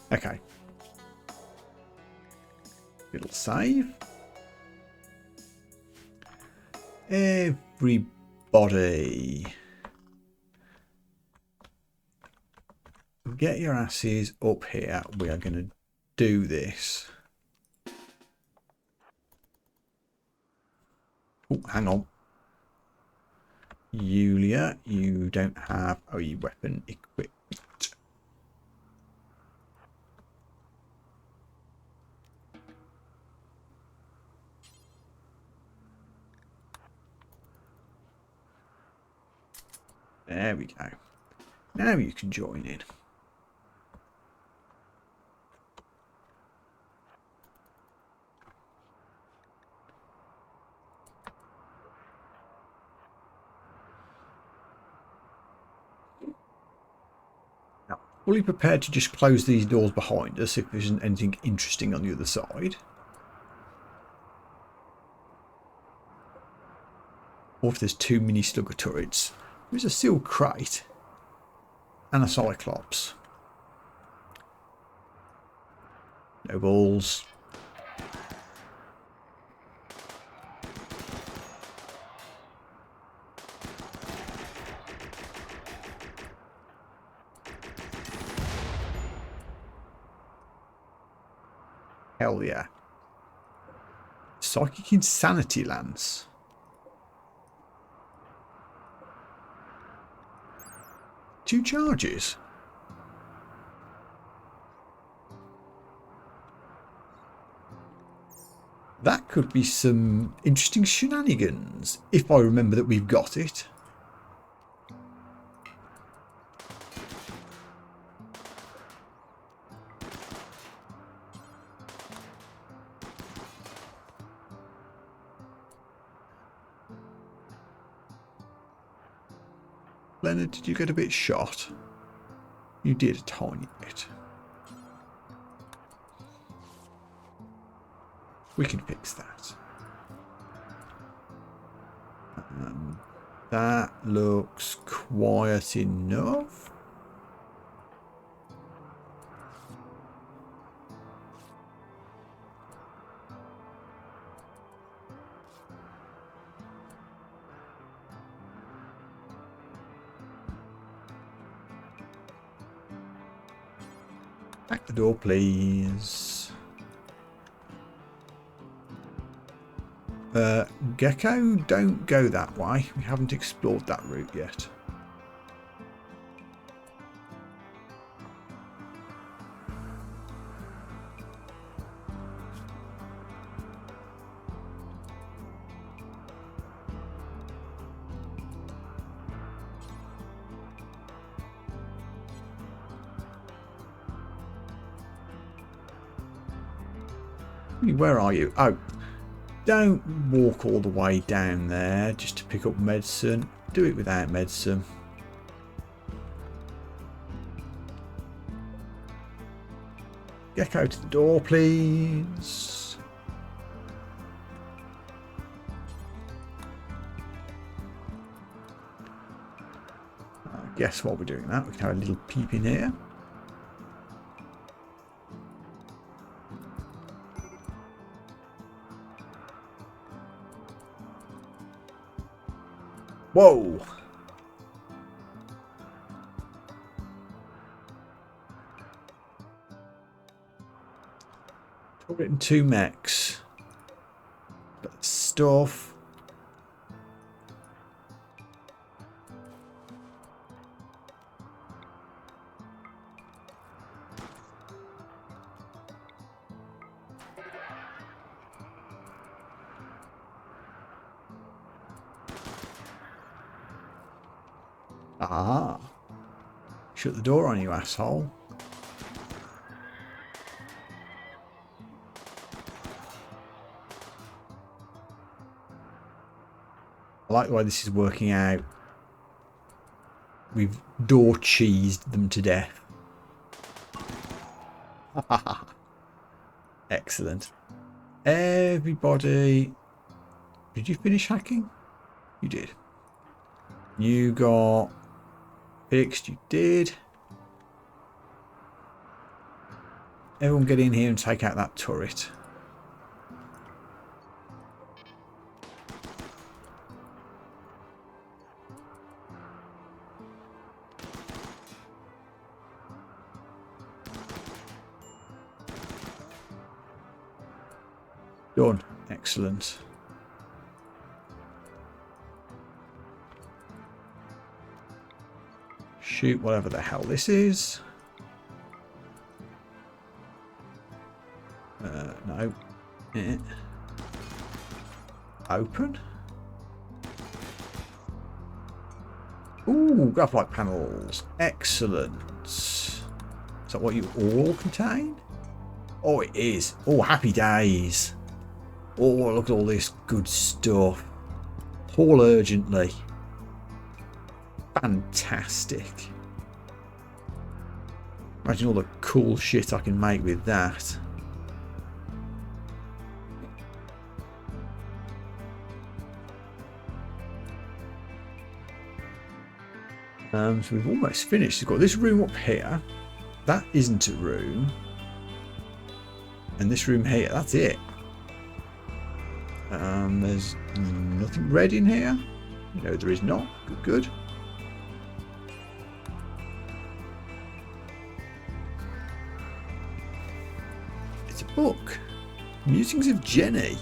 Okay. Little save. everybody. Get your asses up here. We are going to do this. Oh, hang on. Yulia, you don't have a weapon equipped. There we go. Now you can join in. Now, fully prepared to just close these doors behind us if there isn't anything interesting on the other side. Or if there's too many slugger turrets. There's a sealed crate and a cyclops. No balls. Hell yeah. Psychic Insanity Lance. Two charges. That could be some interesting shenanigans, if I remember that we've got it. Leonard, did you get a bit shot? You did a tiny bit. We can fix that. That looks quiet enough. Back the door, please. Gecko, don't go that way. We haven't explored that route yet. Where are you? Oh. Don't walk all the way down there just to pick up medicine. Do it without medicine. Gecko to the door, please. I guess while we're doing that, we can have a little peep in here. Whoa! Turret and 2 mechs. But stuff. Ah. Shut the door on you, asshole. I like the way this is working out. We've door cheesed them to death. Excellent. Everybody. Did you finish hacking? You did. You got fixed. You did. Everyone get in here and take out that turret. Done. Excellent. Shoot whatever the hell this is. No. Open. Ooh, graphite panels. Excellent. Is that what you all contain? Oh, it is. Oh, happy days. Oh, look at all this good stuff. Haul urgently. Fantastic. Imagine all the cool shit I can make with that. So we've almost finished. We've got this room up here. That isn't a room. And this room here, that's it. There's nothing red in here. No, there is not. Good, good. It's a book. Musings of Jenny.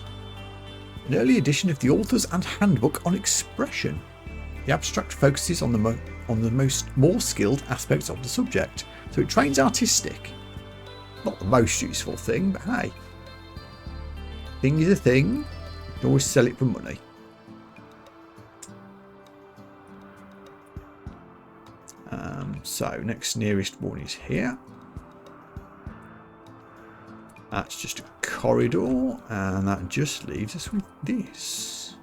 An early edition of the author's and handbook on expression. The abstract focuses on the more skilled aspects of the subject, so it trains artistic. Not the most useful thing, but hey. Thing is a thing. You can always sell it for money. So next nearest one is here. That's just a corridor, and that just leaves us with this.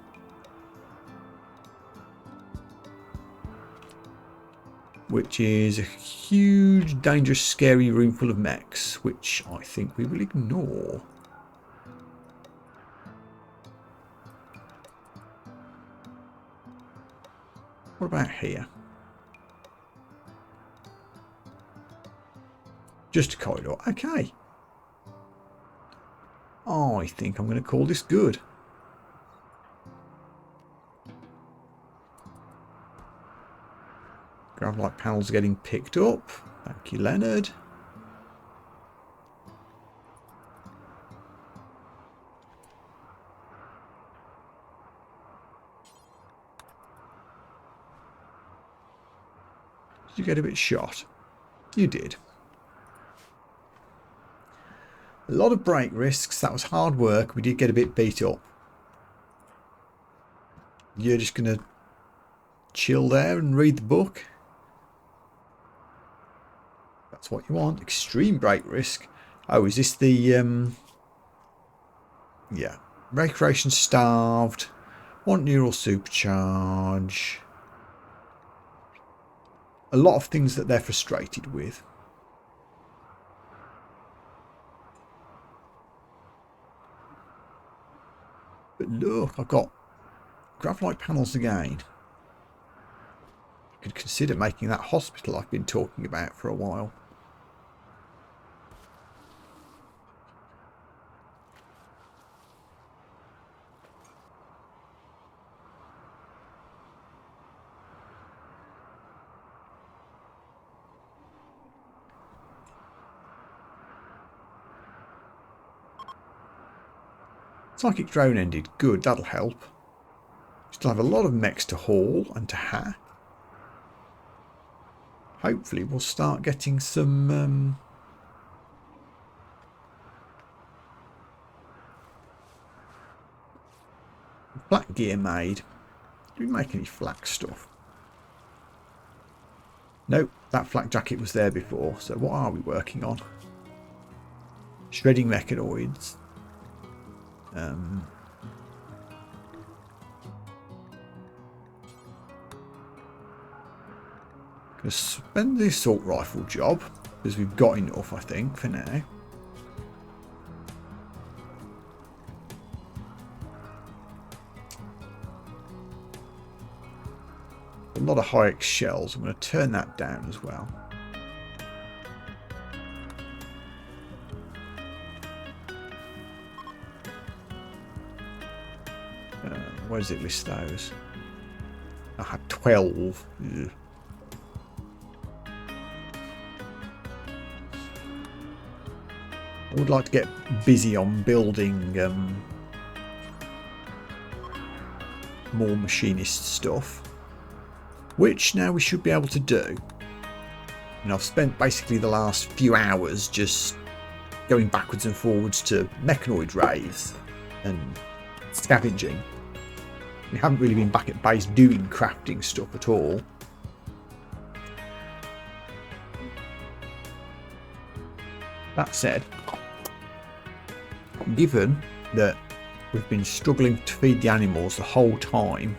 Which is a huge, dangerous, scary room full of mechs, which I think we will ignore. What about here? Just a corridor. Okay. I think I'm going to call this good. Graphite panels are getting picked up. Thank you, Leonard. Did you get a bit shot? You did. A lot of break risks. That was hard work. We did get a bit beat up. You're just going to chill there and read the book. That's what you want. Extreme break risk. Oh, is this the... yeah. Recreation starved. Want neural supercharge. A lot of things that they're frustrated with. But look, I've got graphite panels again. I could consider making that hospital I've been talking about for a while. Psychic drone ended. Good, that'll help. Still have a lot of mechs to haul and to hack. Hopefully we'll start getting some... flak gear made. Do we make any flak stuff? Nope, that flak jacket was there before. So what are we working on? Shredding mechanoids. Gonna spend the assault rifle job because we've got enough, I think, for now. A lot of high-X shells. I'm going to turn that down as well. Where does it list those? I had 12. Ugh. I would like to get busy on building more machinist stuff, which now we should be able to do. And I've spent basically the last few hours just going backwards and forwards to Mechanoid raves and scavenging. We haven't really been back at base doing crafting stuff at all. That said, given that we've been struggling to feed the animals the whole time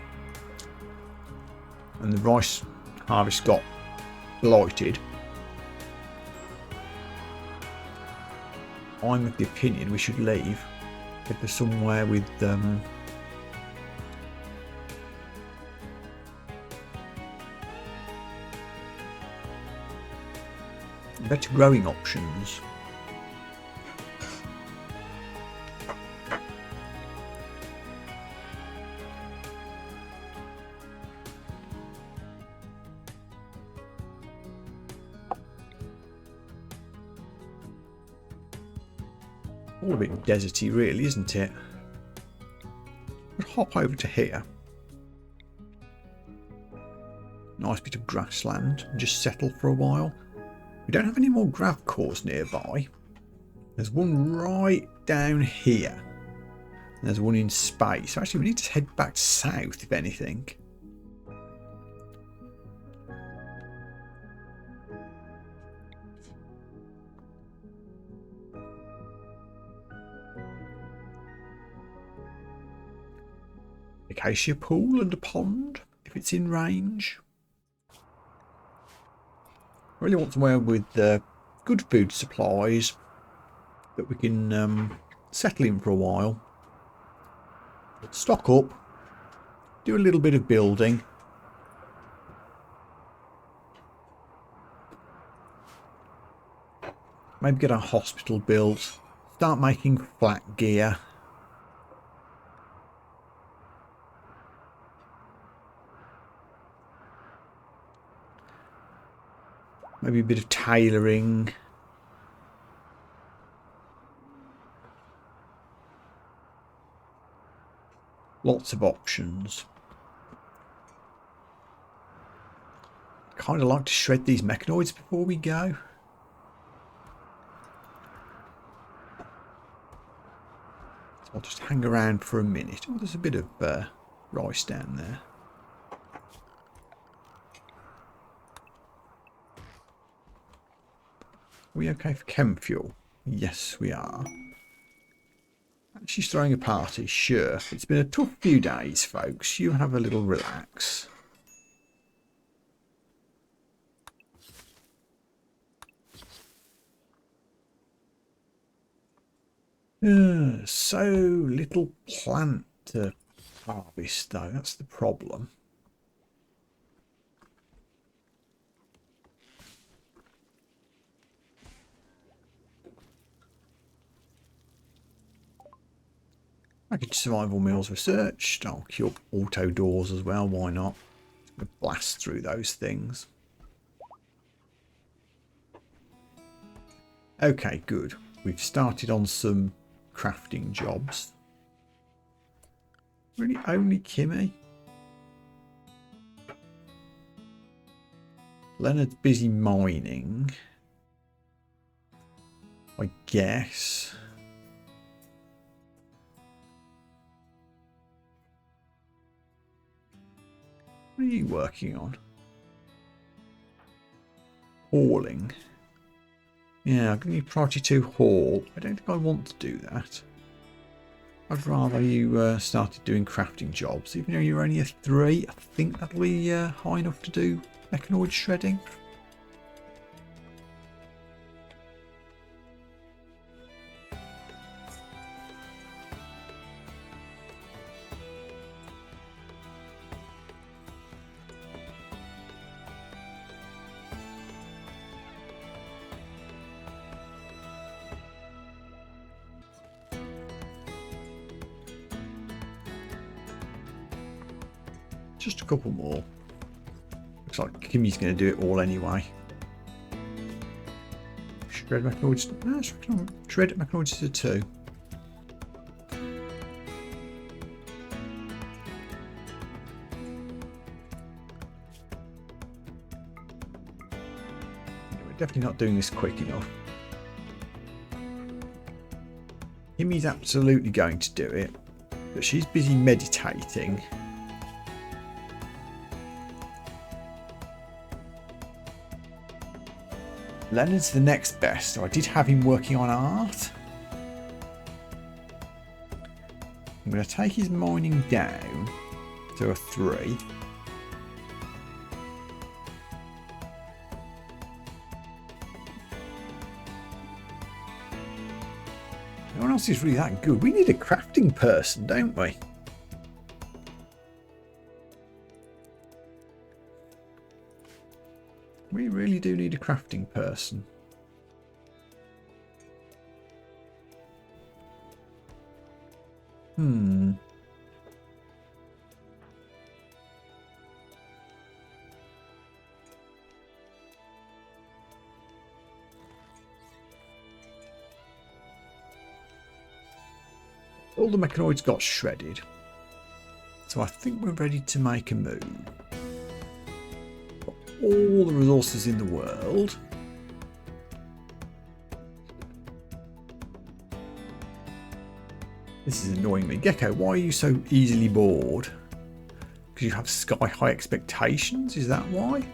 and the rice harvest got blighted, I'm of the opinion we should leave. Head to somewhere with better growing options. All a bit deserty really, isn't it? I'll hop over to here. Nice bit of grassland and just settle for a while. We don't have any more grav cores nearby. There's one right down here. And there's one in space. So actually we need to head back south if anything. Acacia pool and a pond if it's in range. I really want somewhere with good food supplies that we can settle in for a while. Stock up, do a little bit of building. Maybe get a hospital built, start making flat gear. Maybe a bit of tailoring. Lots of options. Kind of like to shred these mechanoids before we go. So I'll just hang around for a minute. Oh, there's a bit of rice down there. Are we okay for chem fuel? Yes, we are. She's throwing a party, sure. It's been a tough few days, folks. You have a little relax. So little plant to harvest, though. That's the problem. Package survival meals researched. I'll queue up auto doors as well. Why not? Just gonna blast through those things. Okay, good. We've started on some crafting jobs. Really, only Kimmy? Leonard's busy mining, I guess. What are you working on? Hauling. Yeah, I'm going to need priority 2 haul. I don't think I want to do that. I'd rather you started doing crafting jobs. Even though you're only a 3, I think that'll be high enough to do mechanoid shredding. Just a couple more. Looks like Kimmy's going to do it all anyway. Shred mechanoids. No, shred mechanoids is a 2. Definitely not doing this quick enough. Himmy's absolutely going to do it, but she's busy meditating. Leonard's the next best, so I did have him working on art. I'm going to take his mining down to a 3. No one else is really that good. We need a crafting person, don't we? We really do need a crafting person. All the Mechanoids got shredded. So I think we're ready to make a move. Got all the resources in the world. This is annoying me. Gecko, why are you so easily bored? Because you have sky high expectations? Is that why?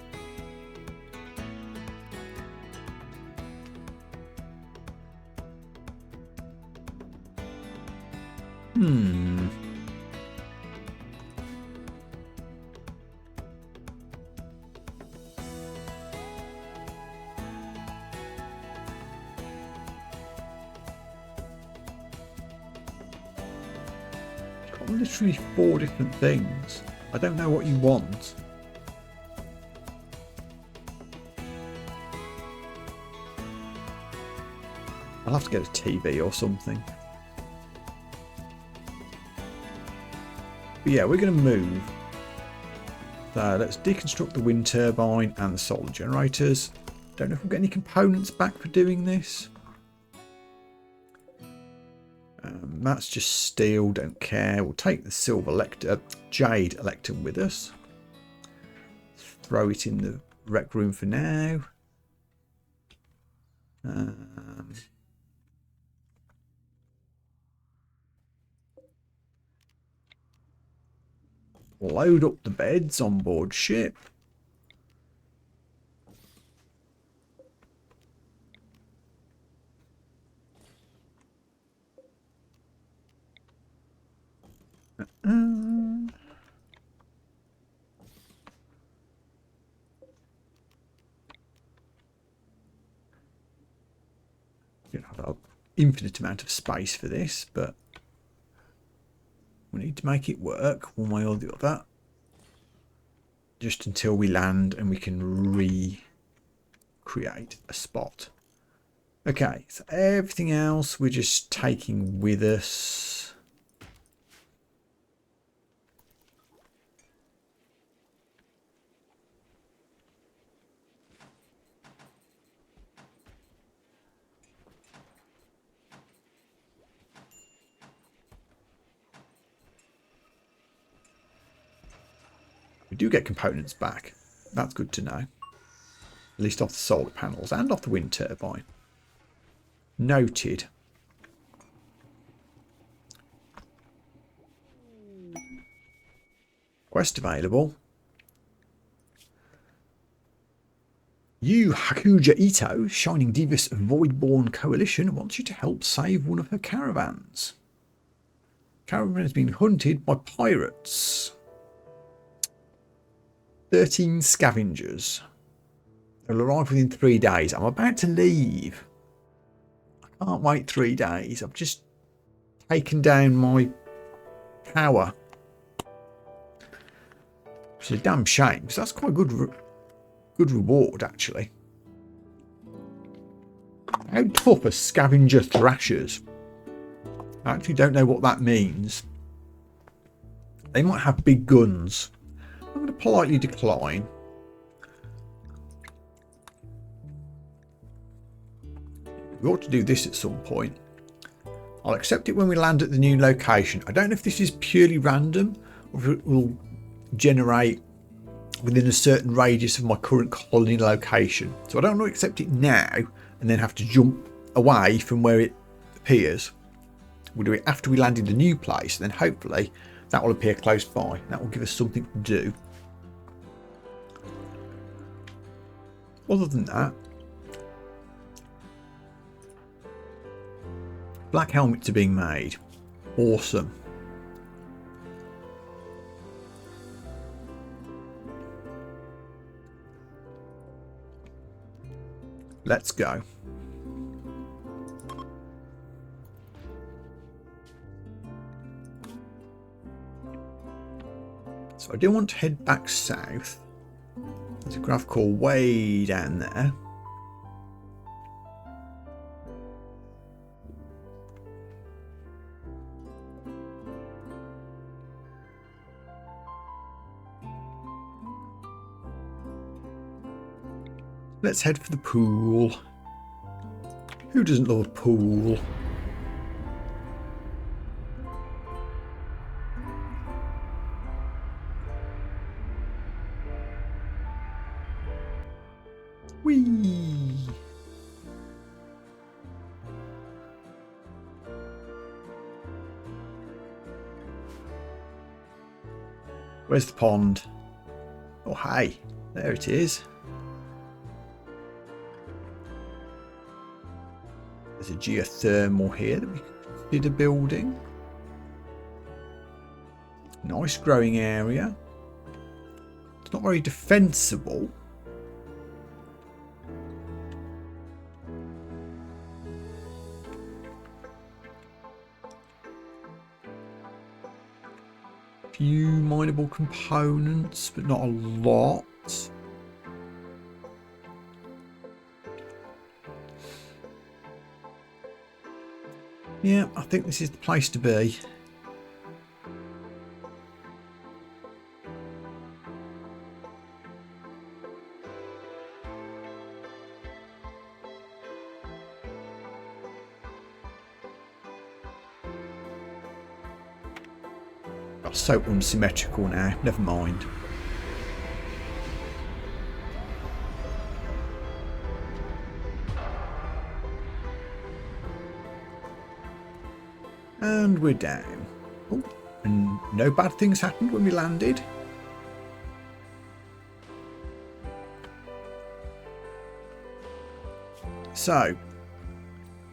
Got literally 4 different things. I don't know what you want. I'll have to get a TV or something. But yeah, we're going to move. So let's deconstruct the wind turbine and the solar generators. Don't know if we'll get any components back for doing this. That's just steel, don't care. We'll take the jade electrum with us. Throw it in the rec room for now. Load up the beds on board ship. You know, I've got an infinite amount of space for this, but we need to make it work one way or the other. Just until we land and we can recreate a spot. Okay, so everything else we're just taking with us. We do get components back. That's good to know. At least off the solar panels and off the wind turbine. Noted. Quest available. You, Hakuja Ito, Shining Devious Voidborn Coalition, wants you to help save one of her caravans. Caravan has been hunted by pirates. 13 scavengers. They'll arrive within 3 days. I'm about to leave. I can't wait 3 days. I've just taken down my power. It's a damn shame, because that's quite a good reward, actually. How tough are scavenger thrashers? I actually don't know what that means. They might have big guns. I'm going to politely decline. We ought to do this at some point. I'll accept it when we land at the new location. I don't know if this is purely random or if it will generate within a certain radius of my current colony location. So I don't want to accept it now and then have to jump away from where it appears. We'll do it after we land in the new place, and then hopefully that will appear close by. That will give us something to do. Other than that, black helmets are being made. Awesome. Let's go. So I do want to head back south. There's a graph core way down there. Let's head for the pool. Who doesn't love a pool? Whee! Where's the pond? Oh, hey, there it is. There's a geothermal here that we can consider building. Nice growing area. It's not very defensible. Few mineable components, but not a lot. Yeah, I think this is the place to be. Oh, so unsymmetrical now, never mind. And we're down. Oh, and no bad things happened when we landed. So,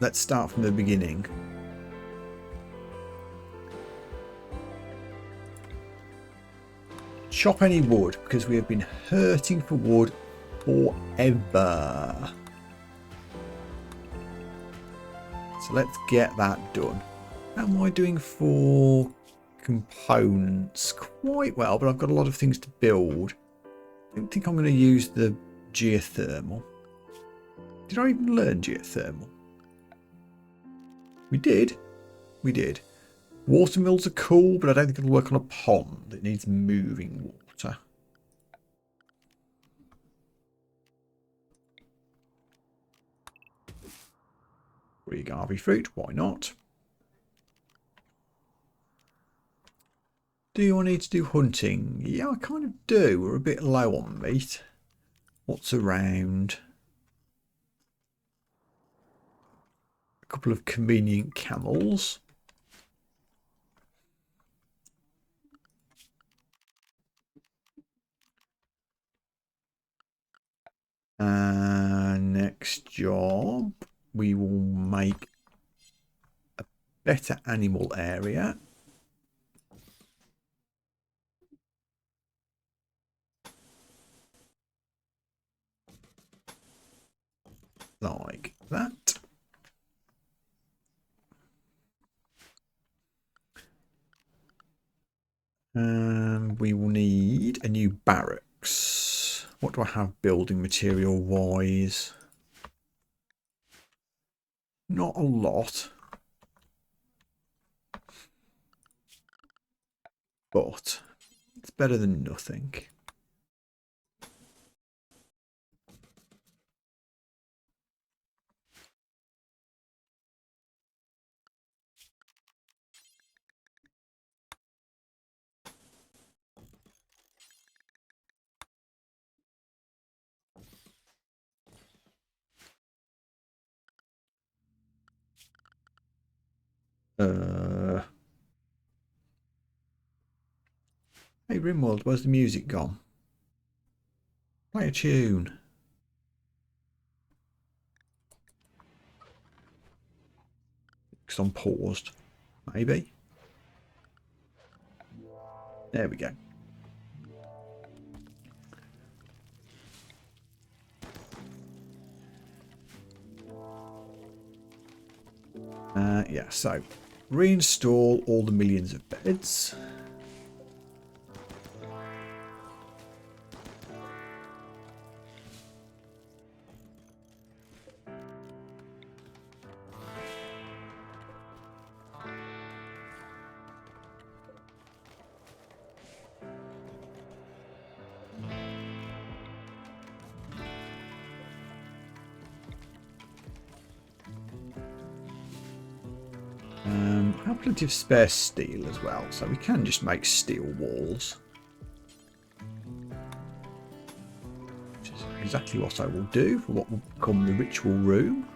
let's start from the beginning. Chop any wood, because we have been hurting for wood forever. So let's get that done. How am I doing for components? Quite well, but I've got a lot of things to build. I don't think I'm going to use the geothermal. Did I even learn geothermal? We did. We did. Water mills are cool, but I don't think it'll work on a pond. It needs moving water. Agave fruit, why not? Do I need to do hunting? Yeah, I kind of do. We're a bit low on meat. What's around? A couple of convenient camels. Next job, we will make a better animal area. Like that. And we will need a new barracks. What do I have building material wise? Not a lot. But it's better than nothing. Hey RimWorld, where's the music gone? Play a tune. Because I'm paused. Maybe. There we go. Yeah, so reinstall all the millions of beds. I have plenty of spare steel as well, so we can just make steel walls. Which is exactly what I will do for what will become the ritual room.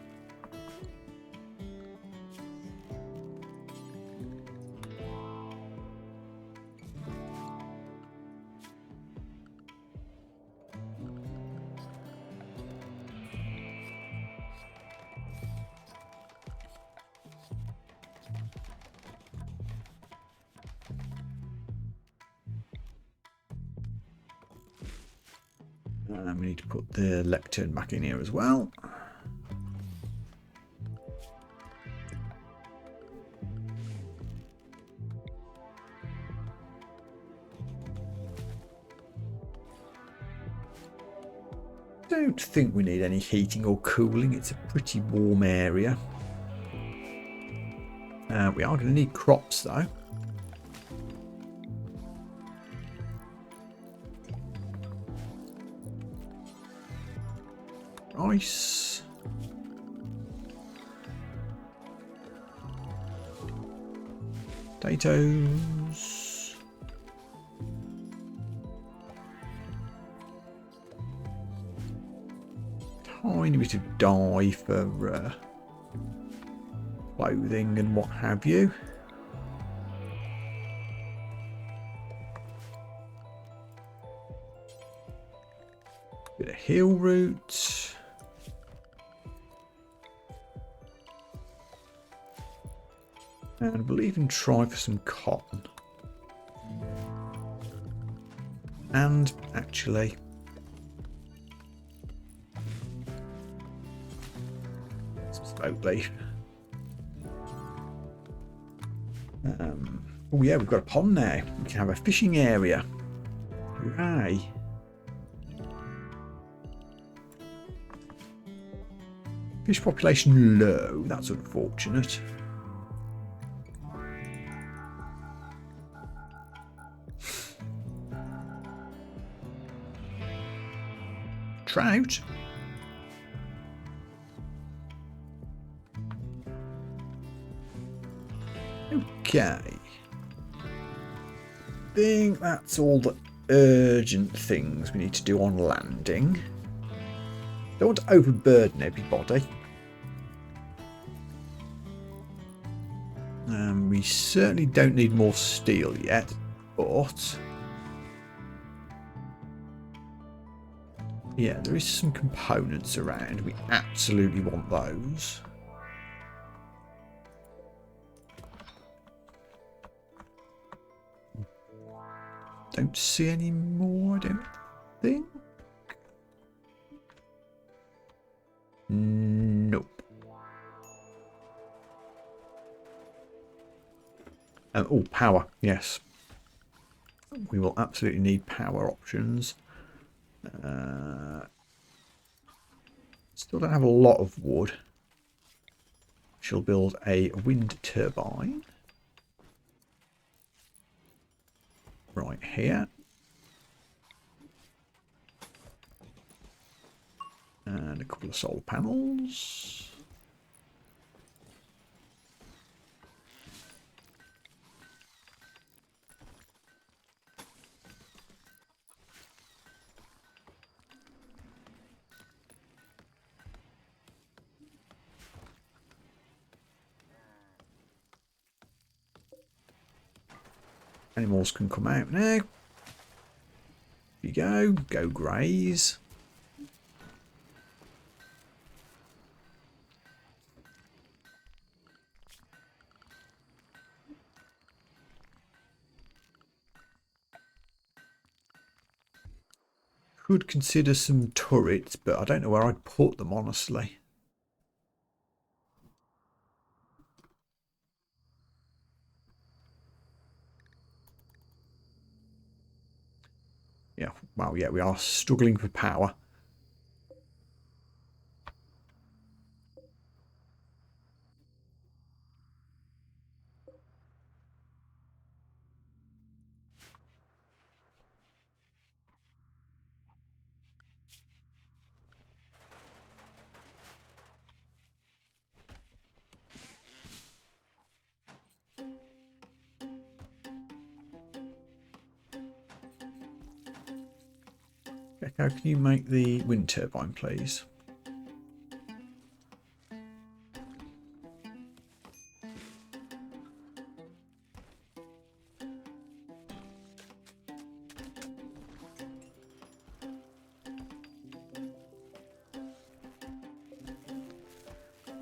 And we need to put the lectern back in here as well. Don't think we need any heating or cooling. It's a pretty warm area. We are going to need crops though. Rice. Potatoes. Tiny bit of dye for clothing and what have you. Bit of heel root. And we'll even try for some cotton. And actually, some spoke leaf. Oh yeah, we've got a pond now. We can have a fishing area. Hooray. Fish population low. That's unfortunate. Trout. Okay. I think that's all the urgent things we need to do on landing. Don't want to overburden everybody. We certainly don't need more steel yet, but yeah, there is some components around. We absolutely want those. Don't see any more, I don't think. Nope. Oh, power, yes. We will absolutely need power options. Still don't have a lot of wood. She'll build a wind turbine. Right here. And a couple of solar panels. Animals can come out now. Here you go. Go graze. Could consider some turrets, but I don't know where I'd put them, honestly. Yeah, well, yeah, we are struggling for power. Gecko, can you make the wind turbine, please?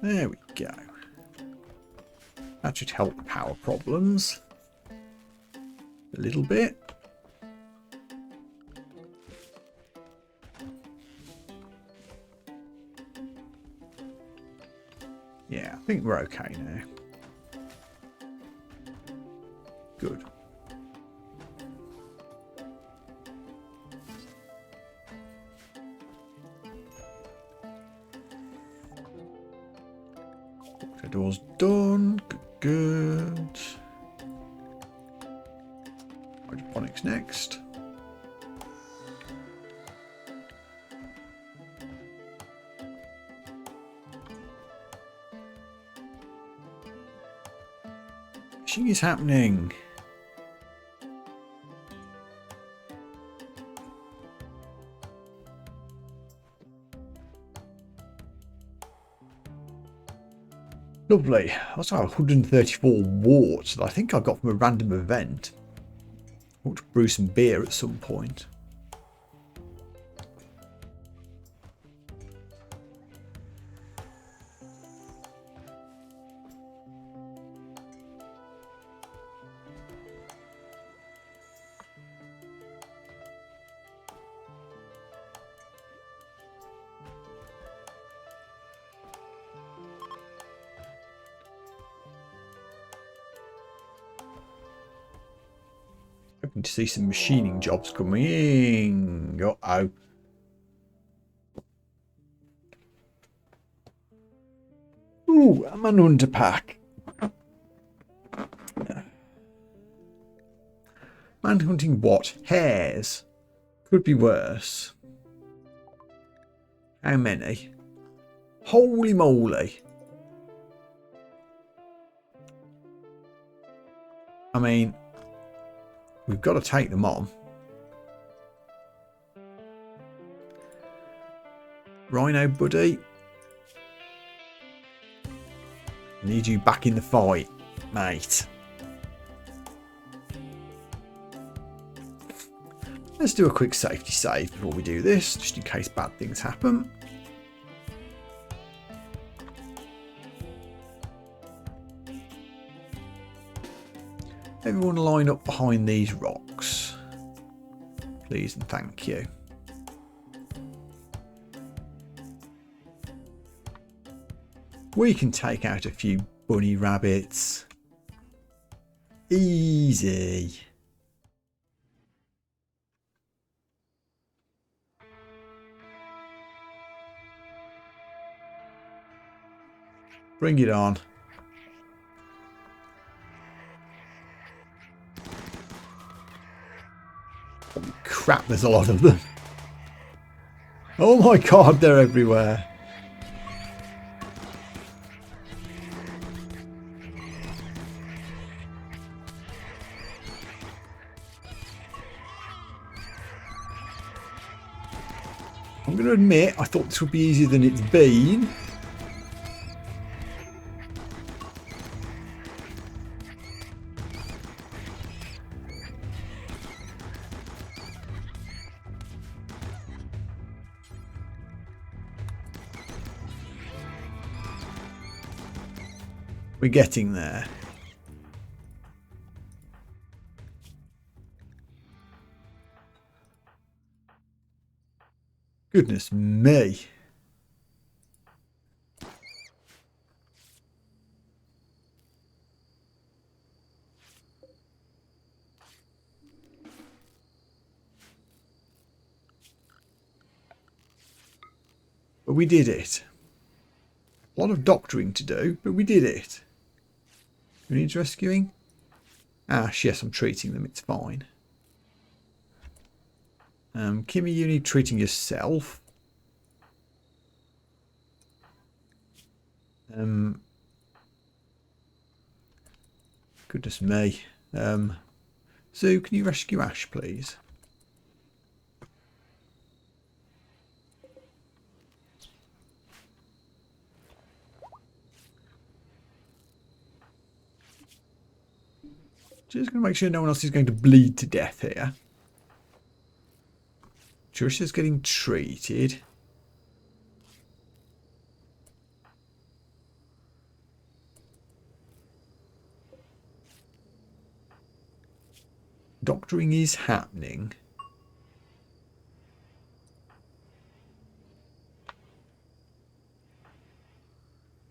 There we go. That should help power problems a little bit. Yeah, I think we're okay now. Good. The door's done. Good. Hydroponics next. Fishing is happening. Lovely. I also have 134 warts that I think I got from a random event. I want to brew some beer at some point. Hoping to see some machining jobs coming in. Uh-oh. Ooh, a manhunter pack. Manhunting what? Hares. Could be worse. How many? Holy moly. I mean, we've got to take them on. Rhino buddy. Need you back in the fight, mate. Let's do a quick safety save before we do this, just in case bad things happen. Everyone line up behind these rocks, please and thank you. We can take out a few bunny rabbits. Easy. Bring it on. Holy crap, there's a lot of them. Oh my god, they're everywhere. I'm going to admit, I thought this would be easier than it's been. We're getting there. Goodness me. But we did it. A lot of doctoring to do, but we did it. Who needs rescuing? Ash, yes, I'm treating them. It's fine. Kimmy, you need treating yourself. Goodness me. Zoo, can you rescue Ash, please? Just going to make sure no one else is going to bleed to death here. Trisha's getting treated. Doctoring is happening.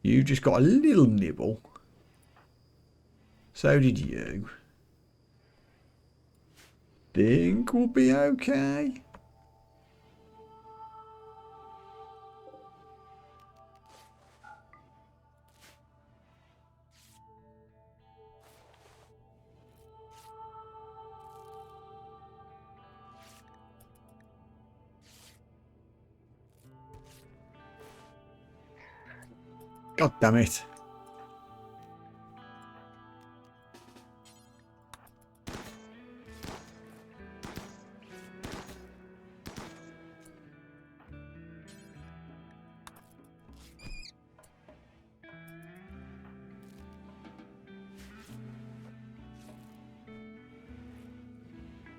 You just got a little nibble. So did you. Think we'll be okay. God damn it.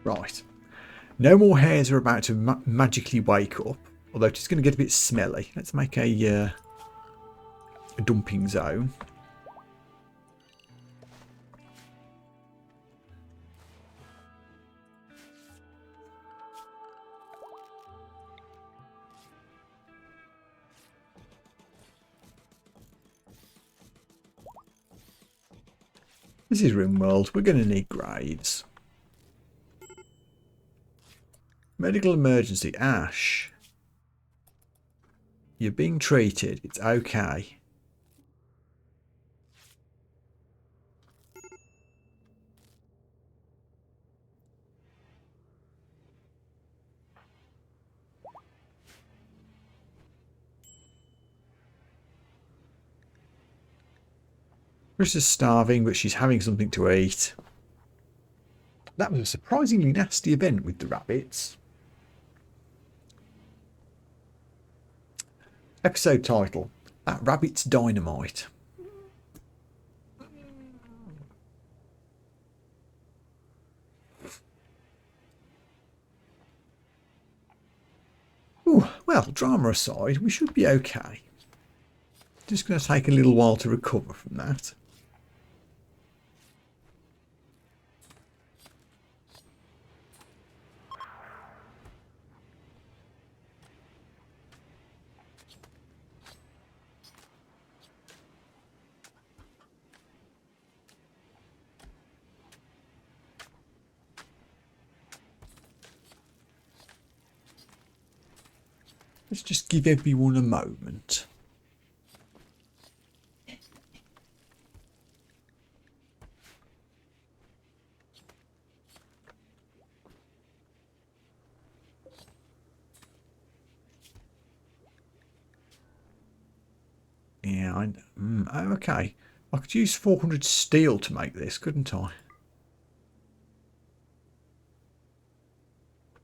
Right. No more hares are about to magically wake up, although it's going to get a bit smelly. Let's make a dumping zone. This is RimWorld. We're going to need graves. Medical emergency. Ash. You're being treated. It's okay. Chris's starving, but she's having something to eat. That was a surprisingly nasty event with the rabbits. Episode title: That Rabbit's Dynamite. Ooh, well, drama aside, we should be okay. Just going to take a little while to recover from that. Let's just give everyone a moment. Yeah, oh, okay. I could use 400 steel to make this, couldn't I?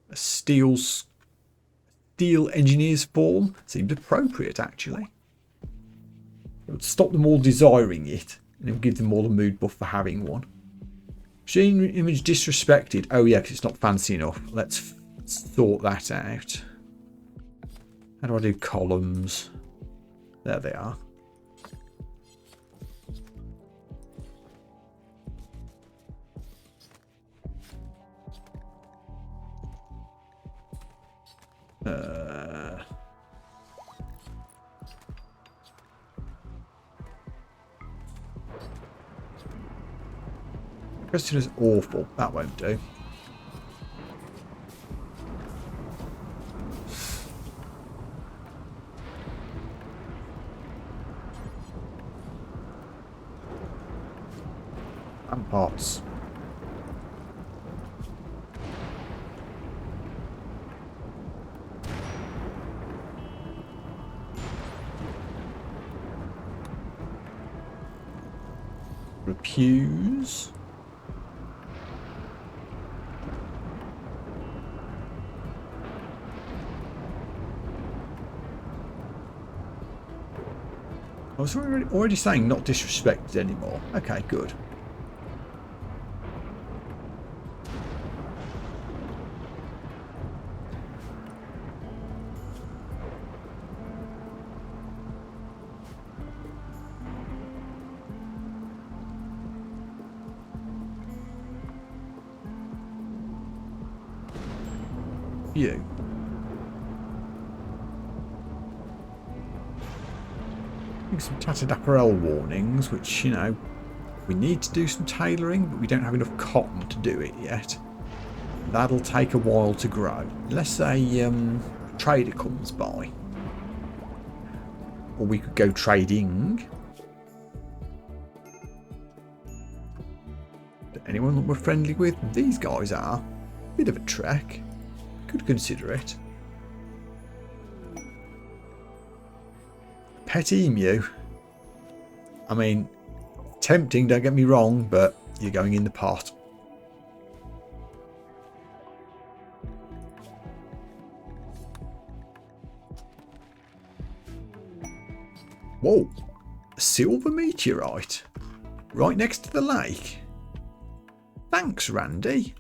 A steel engineer's form seemed appropriate, actually. It would stop them all desiring it, and it would give them all a mood buff for having one. Machine image disrespected. Oh yeah, because it's not fancy enough. Let's sort that out. How do I do columns? There they are. Question is awful. That won't do. And pots. Pews. I was already saying not disrespected anymore. Okay, good. You. Some Tatadapparel warnings, which, you know, we need to do some tailoring, but we don't have enough cotton to do it yet. That'll take a while to grow. Unless a trader comes by. Or we could go trading. Anyone that we're friendly with? These guys are. Bit of a trek. Could consider it. Pet emu. I mean, tempting, don't get me wrong, but you're going in the pot. Whoa, a silver meteorite right next to the lake. Thanks, Randy.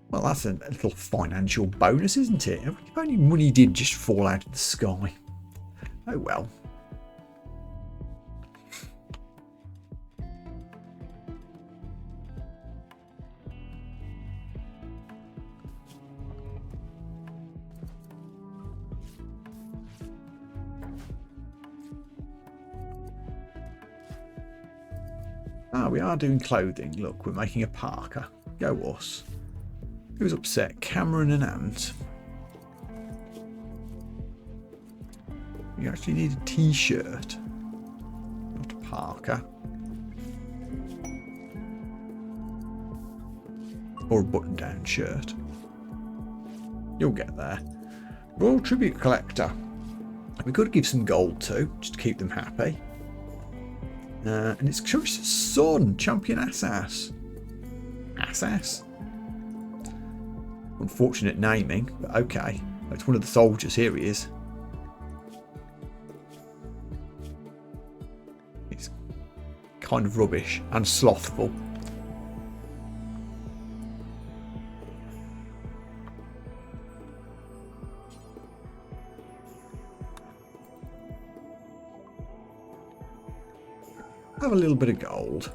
Well, that's a little financial bonus, isn't it? If only money did just fall out of the sky. Oh well. Ah, we are doing clothing. Look, we're making a parka. Go us. Who's upset? Cameron and Ant. You actually need a t-shirt, not a parka. Or a button-down shirt. You'll get there. Royal Tribute Collector. We could give some gold to, just to keep them happy. And it's Curse's son, Champion Assas. Assas? Unfortunate naming, but okay. It's one of the soldiers. Here he is. He's kind of rubbish and slothful. Have a little bit of gold.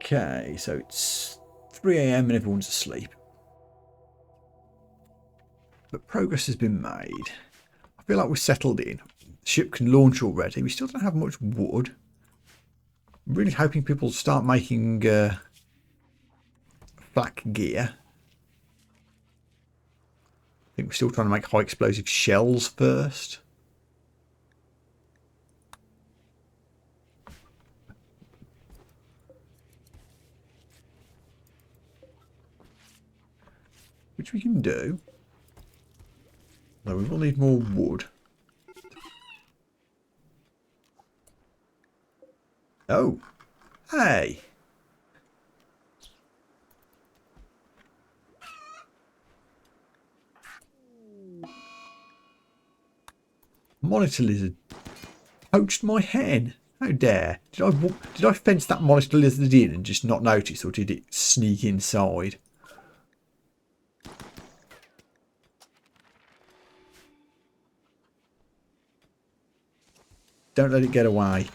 Okay, so it's 3 AM and everyone's asleep. But progress has been made. I feel like we're settled in. The ship can launch already. We still don't have much wood. I'm really hoping people start making flak gear. I think we're still trying to make high explosive shells first. Which we can do. Though we will need more wood. Oh. Hey. Monitor lizard poached my hen. How dare. Did I fence that monster lizard in and just not notice, or did it sneak inside? Don't let it get away.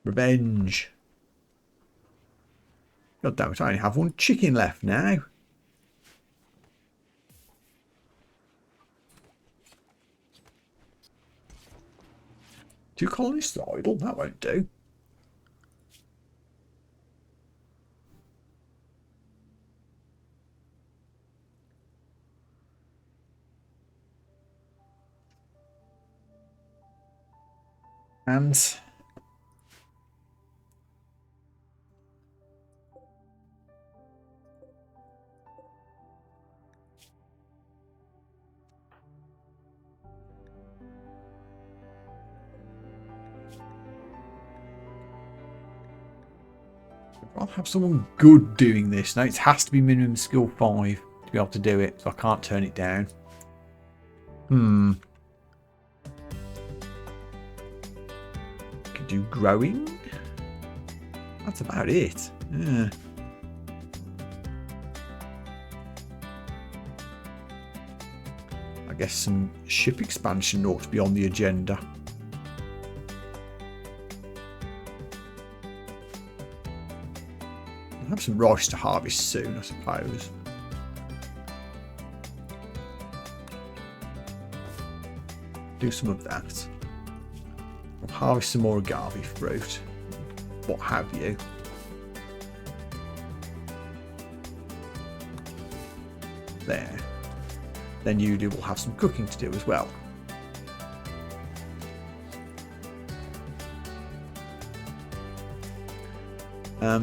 Revenge. God damn it, I only have one chicken left now. Two colonists idle? That won't do. And I'll have someone good doing this. Now it has to be minimum skill 5 to be able to do it, so I can't turn it down. Could do growing. That's about it. Yeah. I guess some ship expansion ought to be on the agenda. I'll have some rice to harvest soon, I suppose. Do some of that. I'll harvest some more agave fruit. What have you. There. Then you will have some cooking to do as well.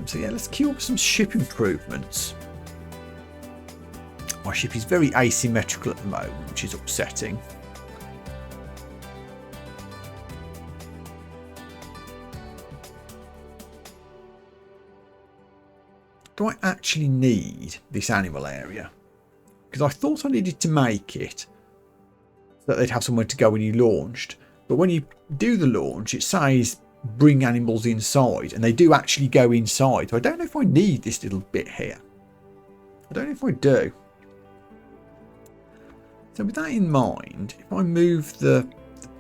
So yeah, let's queue up some ship improvements. My ship is very asymmetrical at the moment, which is upsetting. Do I actually need this animal area? Because I thought I needed to make it so that they'd have somewhere to go when you launched. But when you do the launch, it says bring animals inside, and they do actually go inside. So I don't know if I need this little bit here. I don't know if I do. So with that in mind, if I move the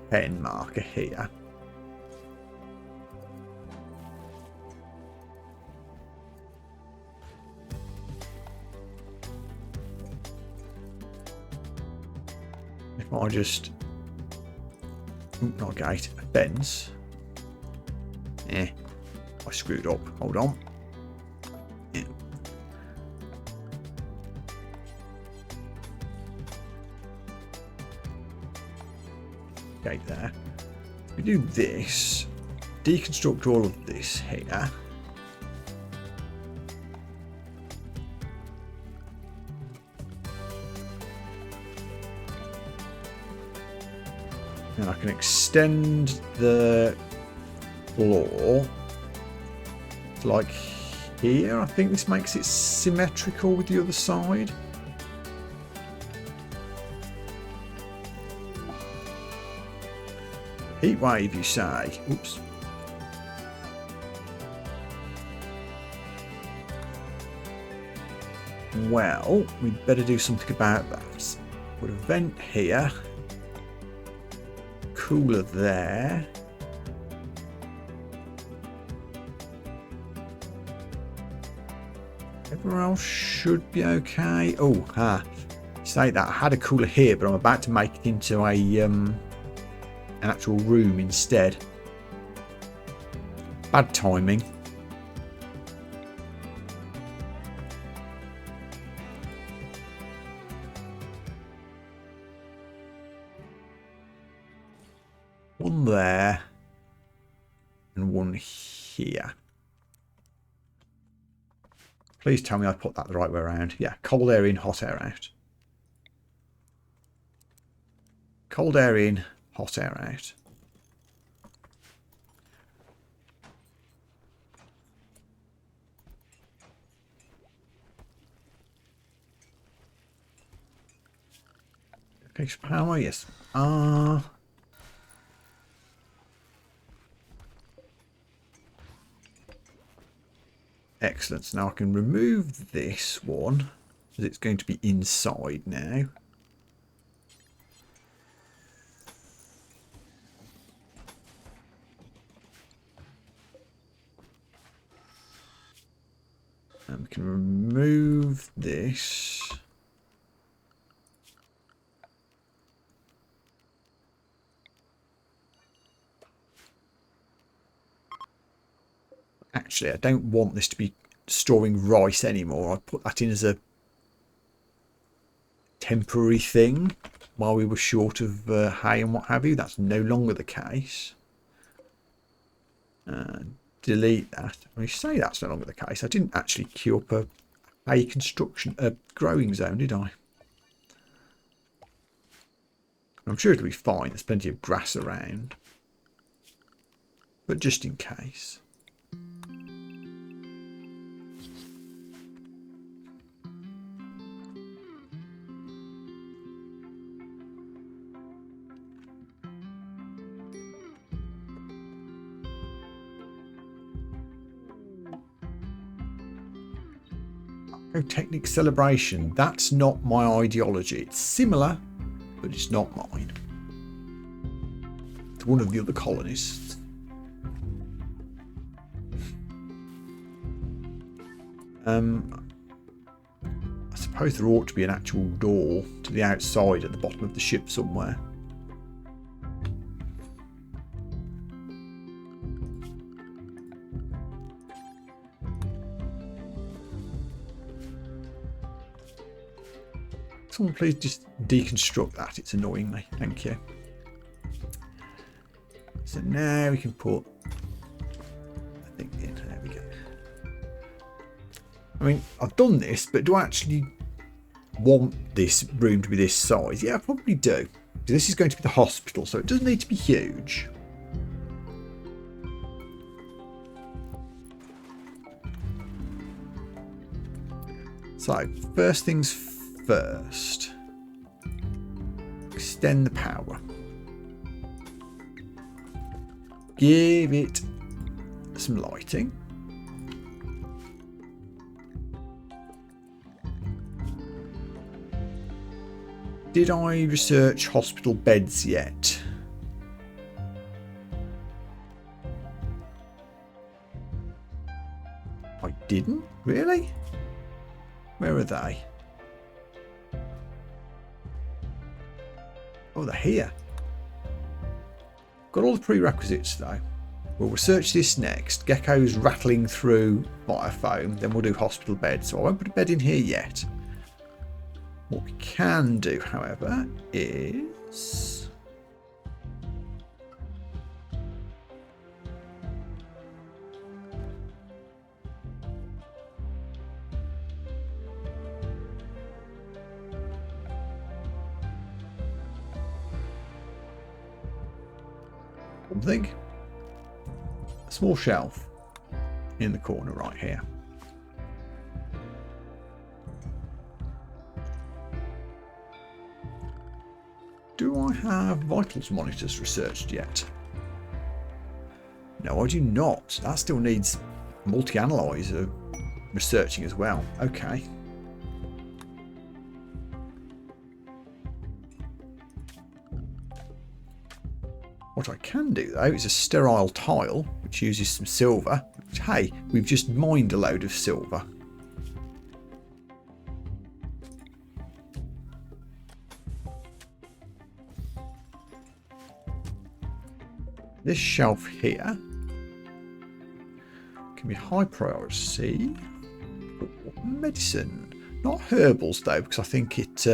pen marker here, if I just, not a gate, a fence. I screwed up. Hold on. Yeah. Gate there. We do this. Deconstruct all of this here. And I can extend the floor to like here. I think this makes it symmetrical with the other side. Heat wave, you say? Oops. Well, we'd better do something about that. Put a vent here. Cooler there. Everywhere else should be okay. Oh, say that. I had a cooler here, but I'm about to make it into a an actual room instead. Bad timing. One there and one here. Please tell me I put that the right way around. Yeah, cold air in, hot air out. Cold air in, hot air out. Application power, yes. Excellent. So now I can remove this one, as it's going to be inside now. And we can remove this. Actually, I don't want this to be storing rice anymore. I put that in as a temporary thing while we were short of hay and what have you. That's no longer the case. Delete that. When you say that's no longer the case, I didn't actually queue up a hay construction, a growing zone, did I? I'm sure it'll be fine. There's plenty of grass around. But just in case. Technic celebration. That's not my ideology. It's similar, but it's not mine. It's one of the other colonists. I suppose there ought to be an actual door to the outside at the bottom of the ship somewhere. Someone please just deconstruct that. It's annoying me. Thank you. So now we can put the thing in. There we go. I mean, I've done this, but do I actually want this room to be this size? Yeah, I probably do. This is going to be the hospital, so it doesn't need to be huge. So, first things first, extend the power. Give it some lighting. Did I research hospital beds yet? I didn't? Really? Where are they? Oh, they're here. Got all the prerequisites though. We'll research this next. Gecko's rattling through biofoam. Then we'll do hospital bed. So I won't put a bed in here yet. What we can do, however, is... something. A small shelf in the corner right here. Do I have vitals monitors researched yet? No, I do not. That still needs multi-analyzer researching as well. Okay. What I can do though is a sterile tile which uses some silver. Which, hey, we've just mined a load of silver. This shelf here can be high priority for medicine, not herbals though, because I think it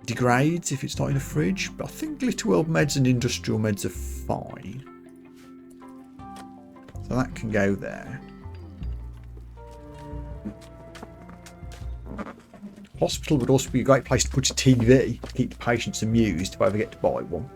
degrades if it's not in a fridge. But I think Glitter World meds and industrial meds are fine, so that can go there. Hospital would also be a great place to put a TV to keep the patients amused if I ever get to buy one.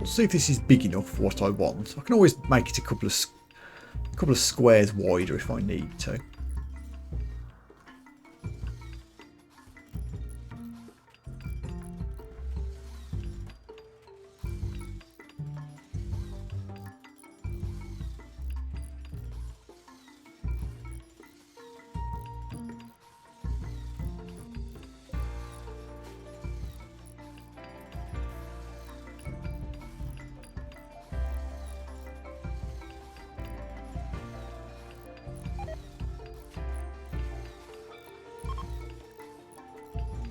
We'll see if this is big enough for what I want. I can always make it a couple of squares wider if I need to.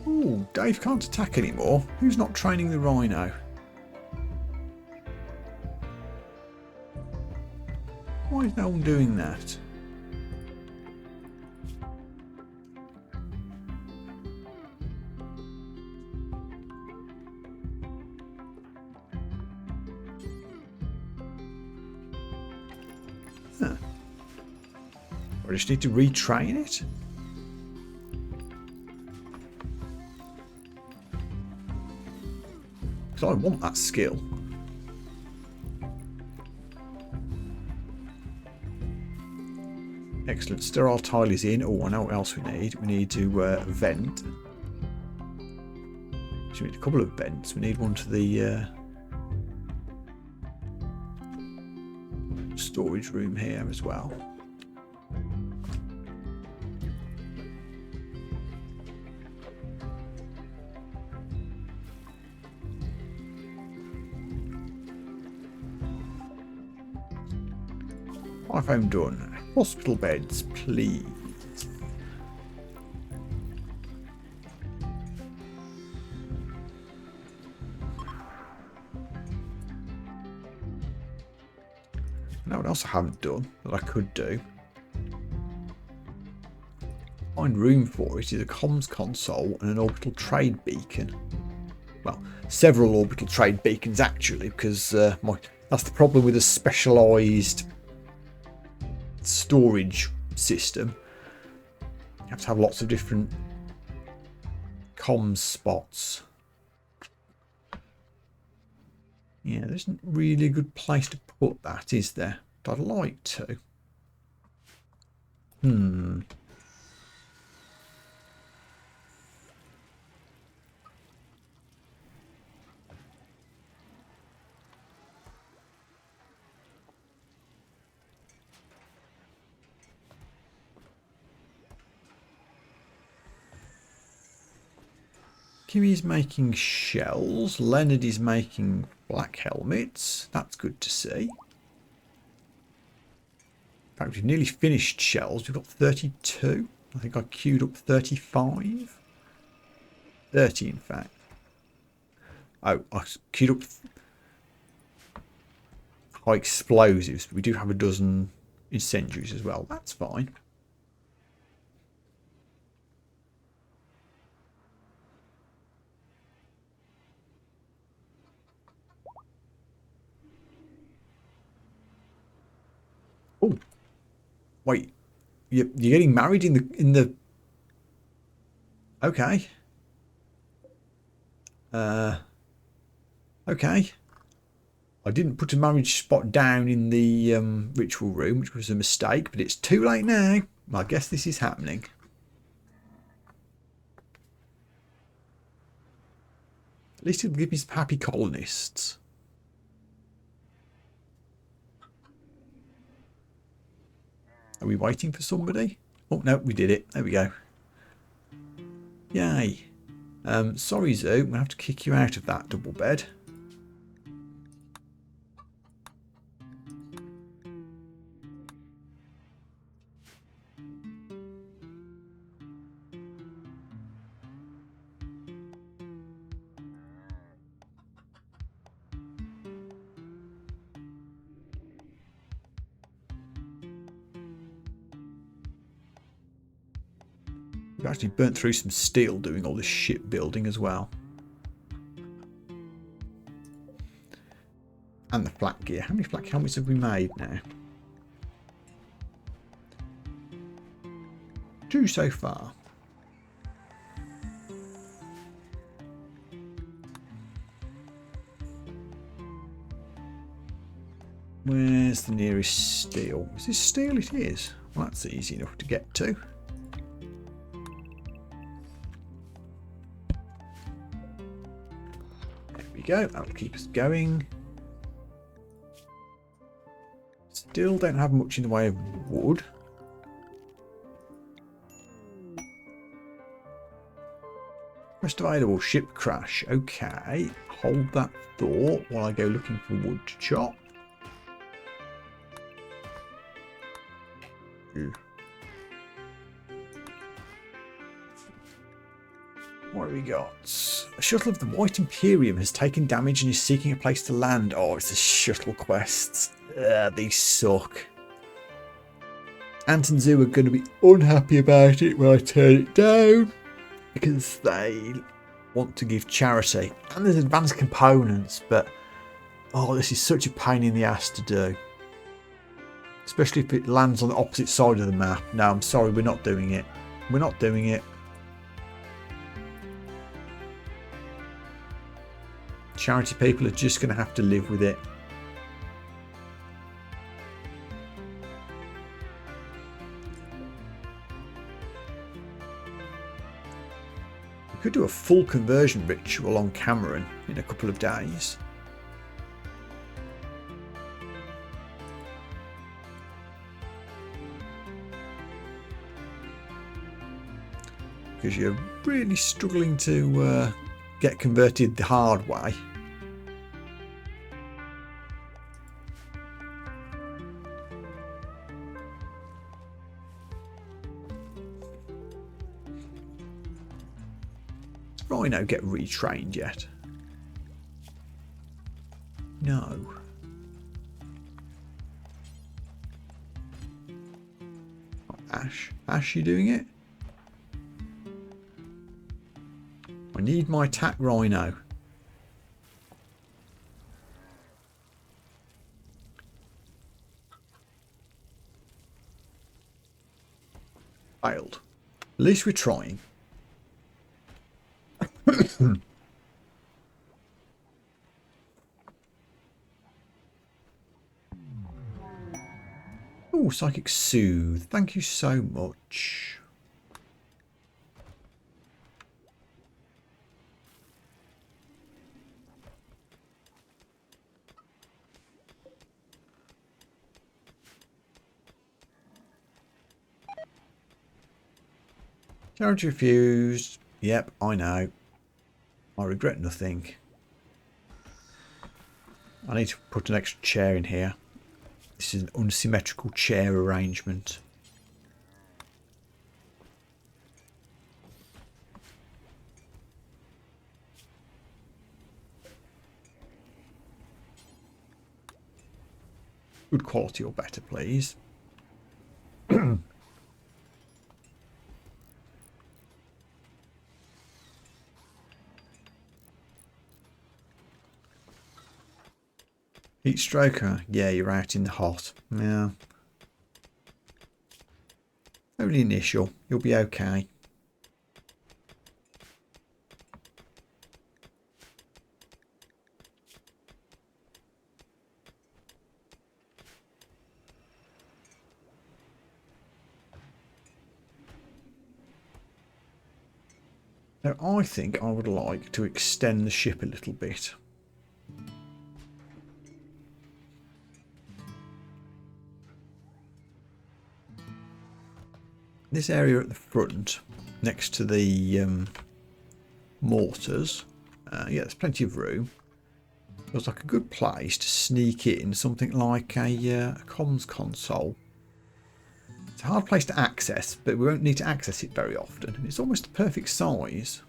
Ooh, Dave can't attack anymore. Who's not training the rhino? Why is no one doing that? Huh. I just need to retrain it. I want that skill. Excellent. Sterile tile is in. Oh, I know what else we need. We need to vent. So we need a couple of vents. We need one to the storage room here as well. I'm done. Hospital beds, please. Now what else I haven't done that I could do? Find room for it is a comms console and an orbital trade beacon. Well, several orbital trade beacons actually, because that's the problem with a specialised storage system. You have to have lots of different comms spots. Yeah, there isn't really a good place to put that, is there? But I'd like to. Kimmy's making shells. Leonard is making black helmets. That's good to see. In fact, we've nearly finished shells. We've got 32. I think I queued up 35. 30, in fact. Oh, I queued up high explosives. We do have a dozen incendiaries as well. That's fine. Oh, wait! You're getting married in the. Okay. Okay. I didn't put a marriage spot down in the ritual room, which was a mistake, but it's too late now. I guess this is happening. At least it'll give me some happy colonists. Are we waiting for somebody? Oh, no, we did it. There we go. Yay. Sorry, Zoo. I'm going to have to kick you out of that double bed. We've actually burnt through some steel doing all this shipbuilding as well. And the flak gear. How many flak helmets have we made now? 2 so far. Where's the nearest steel? Is this steel? It is. Well, that's easy enough to get to. There we go. That'll keep us going. Still don't have much in the way of wood. Rest available, ship crash. Okay, hold that thought while I go looking for wood to chop. What have we got? A shuttle of the White Imperium has taken damage and is seeking a place to land. Oh, it's the shuttle quests. These suck. Ant and Zoo are going to be unhappy about it when I turn it down, because they want to give charity. And there's advanced components, but oh, this is such a pain in the ass to do. Especially if it lands on the opposite side of the map. No, I'm sorry, we're not doing it. We're not doing it. Charity people are just going to have to live with it. We could do a full conversion ritual on Cameron in a couple of days. Because you're really struggling to get converted the hard way. Does Rhino get retrained yet? No. Ash? Ash, you doing it? I need my attack Rhino. Failed. At least we're trying. Oh, Psychic Soothe. Thank you so much. Charge refused. Yep, I know. I regret nothing. I need to put an extra chair in here. This is an unsymmetrical chair arrangement. Good quality or better, please. Heat stroker, yeah, you're out in the hot. Yeah. Only initial, you'll be okay. Now, I think I would like to extend the ship a little bit. This area at the front, next to the mortars, yeah, there's plenty of room. Feels like a good place to sneak in something like a comms console. It's a hard place to access, but we won't need to access it very often. It's almost the perfect size.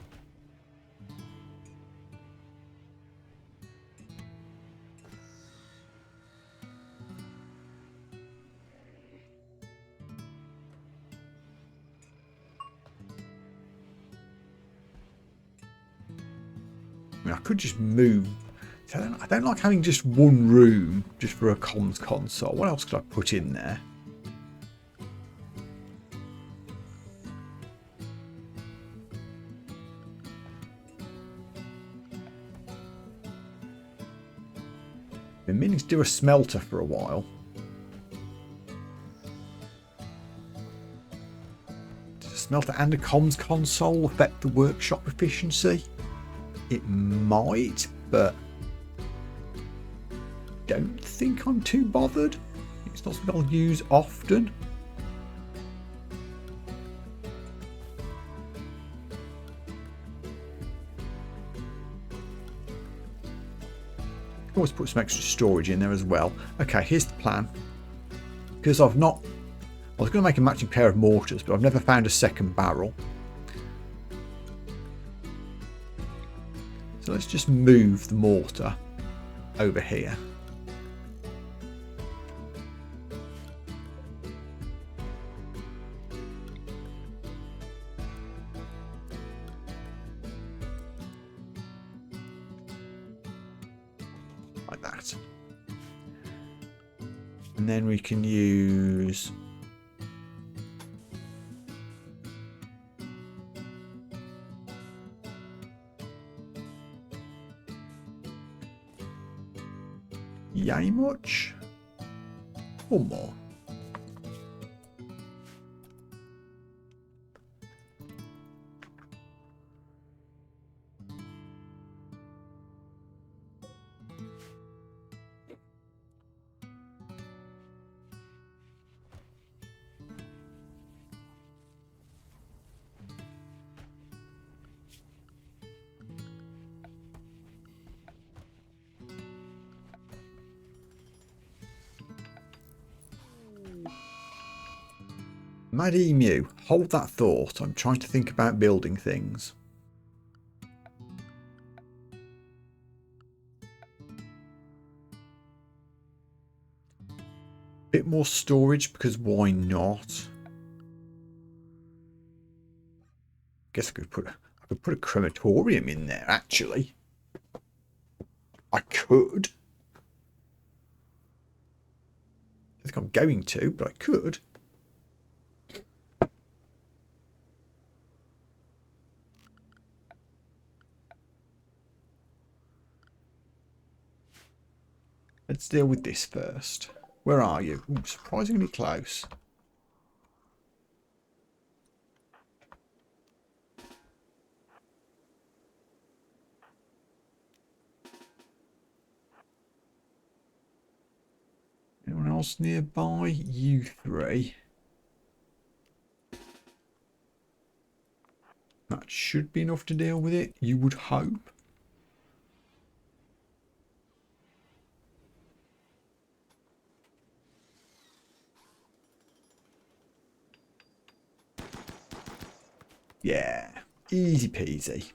I mean, I could just move. I don't like having just one room just for a comms console. What else could I put in there? Been meaning to do a smelter for a while. Does a smelter and a comms console affect the workshop efficiency? It might, but don't think I'm too bothered. It's not something I'll use often. Always put some extra storage in there as well. Okay, here's the plan. Because I was going to make a matching pair of mortars, but I've never found a second barrel. So let's just move the mortar over here. Like that. And then we can use yay much or more. Mad Emu, hold that thought. I'm trying to think about building things. Bit more storage, because why not? Guess I could put a crematorium in there, actually. I could. I think I'm going to, but I could. Let's deal with this first. Where are you? Ooh, surprisingly close. Anyone else nearby? You three. That should be enough to deal with it, you would hope. Yeah, easy peasy.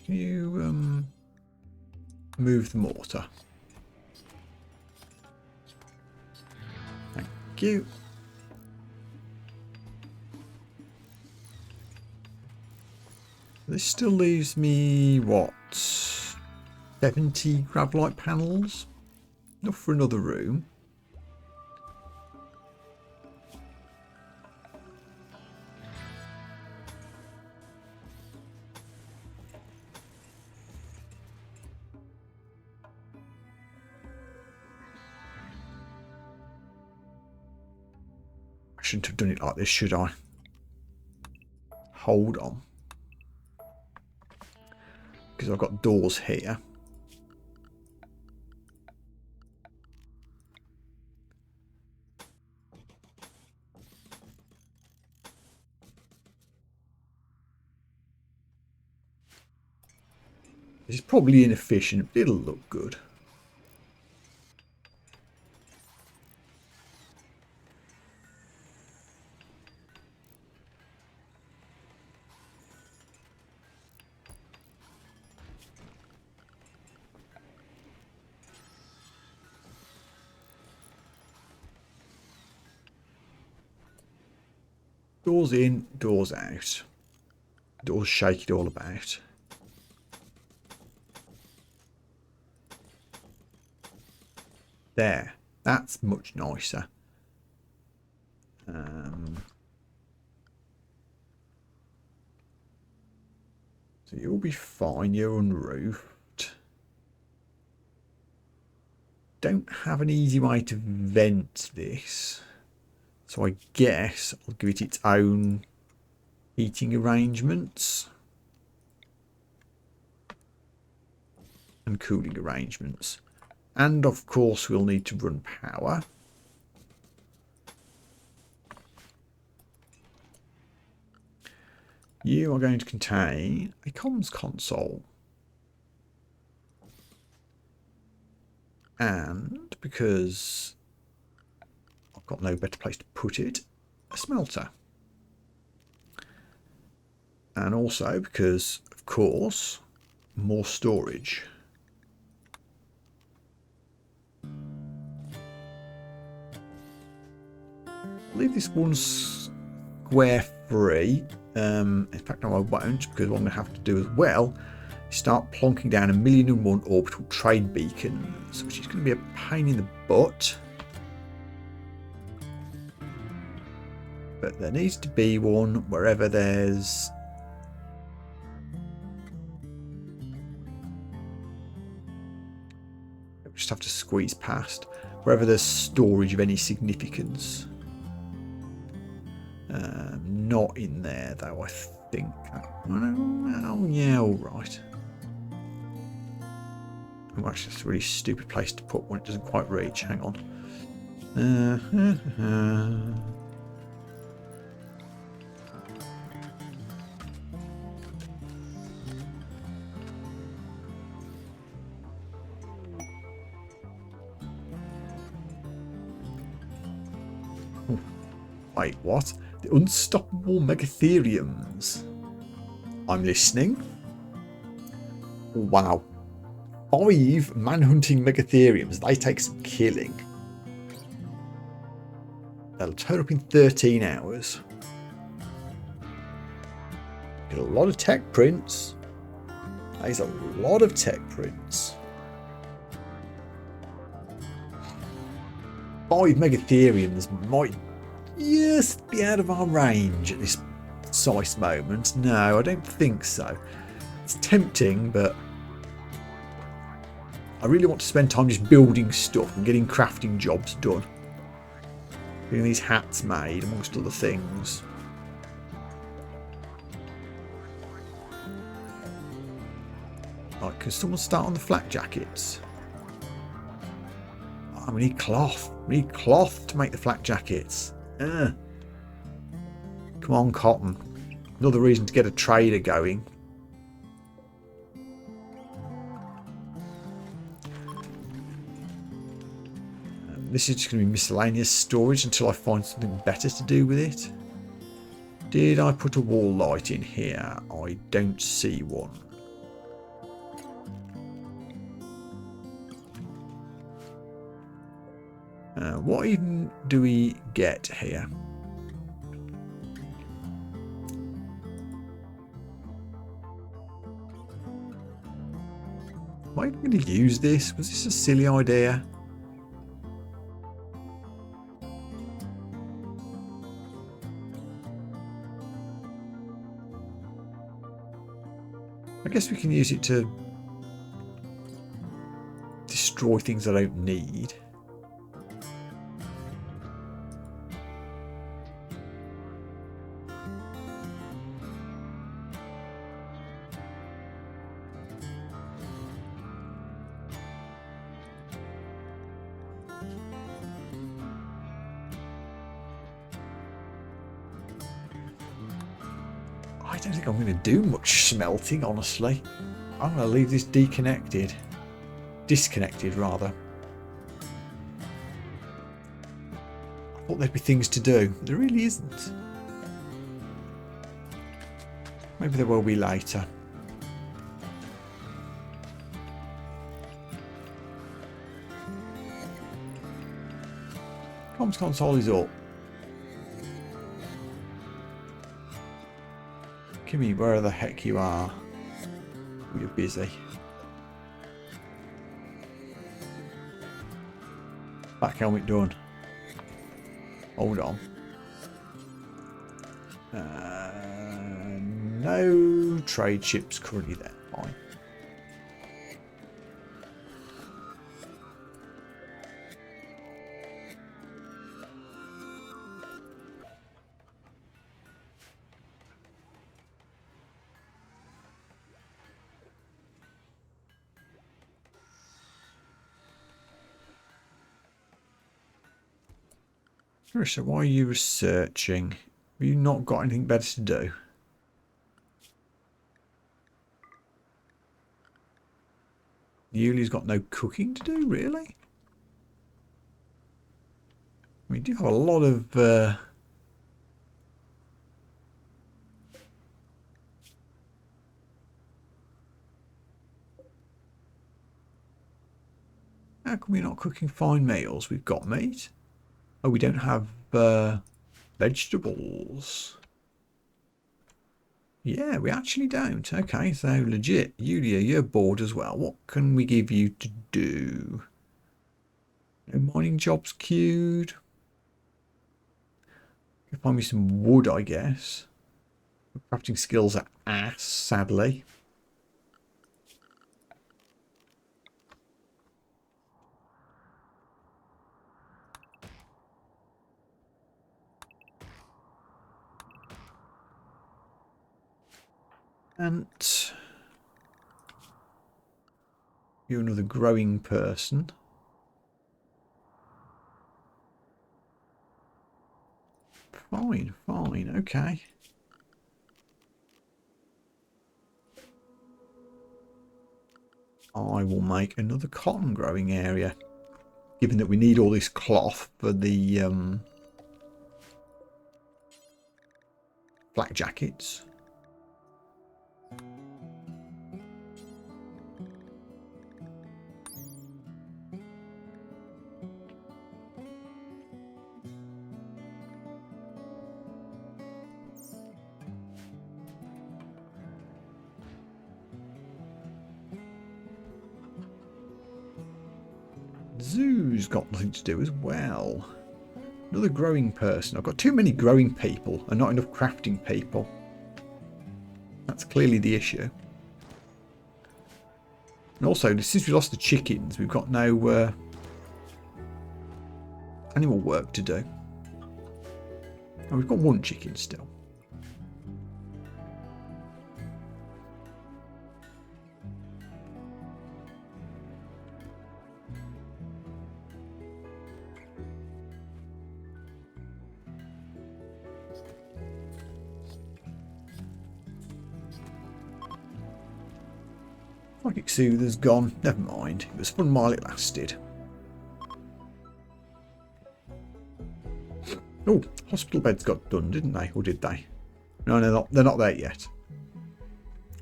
Can you move the mortar? Thank you. This still leaves me, what, 70 gravelite panels? Enough for another room. I shouldn't have done it like this, should I? Hold on. Because I've got doors here. This is probably inefficient, but it'll look good. Doors in, doors out. Doors shake it all about. There. That's much nicer. So you'll be fine. You're unroofed. Don't have an easy way to vent this. So I guess I'll give it its own heating arrangements and cooling arrangements. And of course we'll need to run power. You are going to contain a comms console. And because I've got no better place to put it, a smelter. And also because, of course, more storage. Leave this one square free. In fact, no, I won't, because what I'm going to have to do as well is start plonking down 1,000,001 orbital trade beacons, which is going to be a pain in the butt. But there needs to be one wherever there's just have to squeeze past wherever there's storage of any significance. Not in there though, I think. Oh yeah, all right. Oh, actually, it's a really stupid place to put one. It doesn't quite reach. Hang on. Wait, what? The unstoppable megatheriums. I'm listening. Wow. 5 manhunting megatheriums. They take some killing. They'll turn up in 13 hours. Get a lot of tech prints. There's a lot of tech prints. 5 megatheriums might just be out of our range at this precise moment. No, I don't think so. It's tempting, but I really want to spend time just building stuff and getting crafting jobs done. Getting these hats made, amongst other things. Right, can someone start on the flak jackets? Oh, we need cloth. We need cloth to make the flak jackets. Come on, cotton. Another reason to get a trader going. This is just going to be miscellaneous storage until I find something better to do with it. Did I put a wall light in here? I don't see one. What even do we get here? Am I going to use this? Was this a silly idea? I guess we can use it to destroy things I don't need. I don't think I'm going to do much smelting, honestly. I'm going to leave this disconnected rather. I thought there'd be things to do. There really isn't. Maybe there will be later. Comms console is up. Kimmy, where the heck you are? Oh, you're busy. Back helmet done. Hold on. No trade ships currently there. Fine. So why are you researching? Have you not got anything better to do? Yuli's got no cooking to do, really? We do have a lot of... How come we're not cooking fine meals? We've got meat. Oh, we don't have vegetables. Yeah, we actually don't. Okay, so legit. Yulia, you're bored as well. What can we give you to do? No mining jobs queued. Can find me some wood, I guess. Crafting skills are ass, sadly. And you're another growing person. Fine, fine, okay. I will make another cotton growing area, given that we need all this cloth for the black jackets. Zoo's got nothing to do as well. Another growing person. I've got too many growing people and not enough crafting people. That's clearly the issue. And also, since we lost the chickens, we've got no animal work to do. And we've got one chicken still. Psychic Soother's gone. Never mind. It was fun while it lasted. Oh, hospital beds got done, didn't they? Or did they? No, they're not there yet.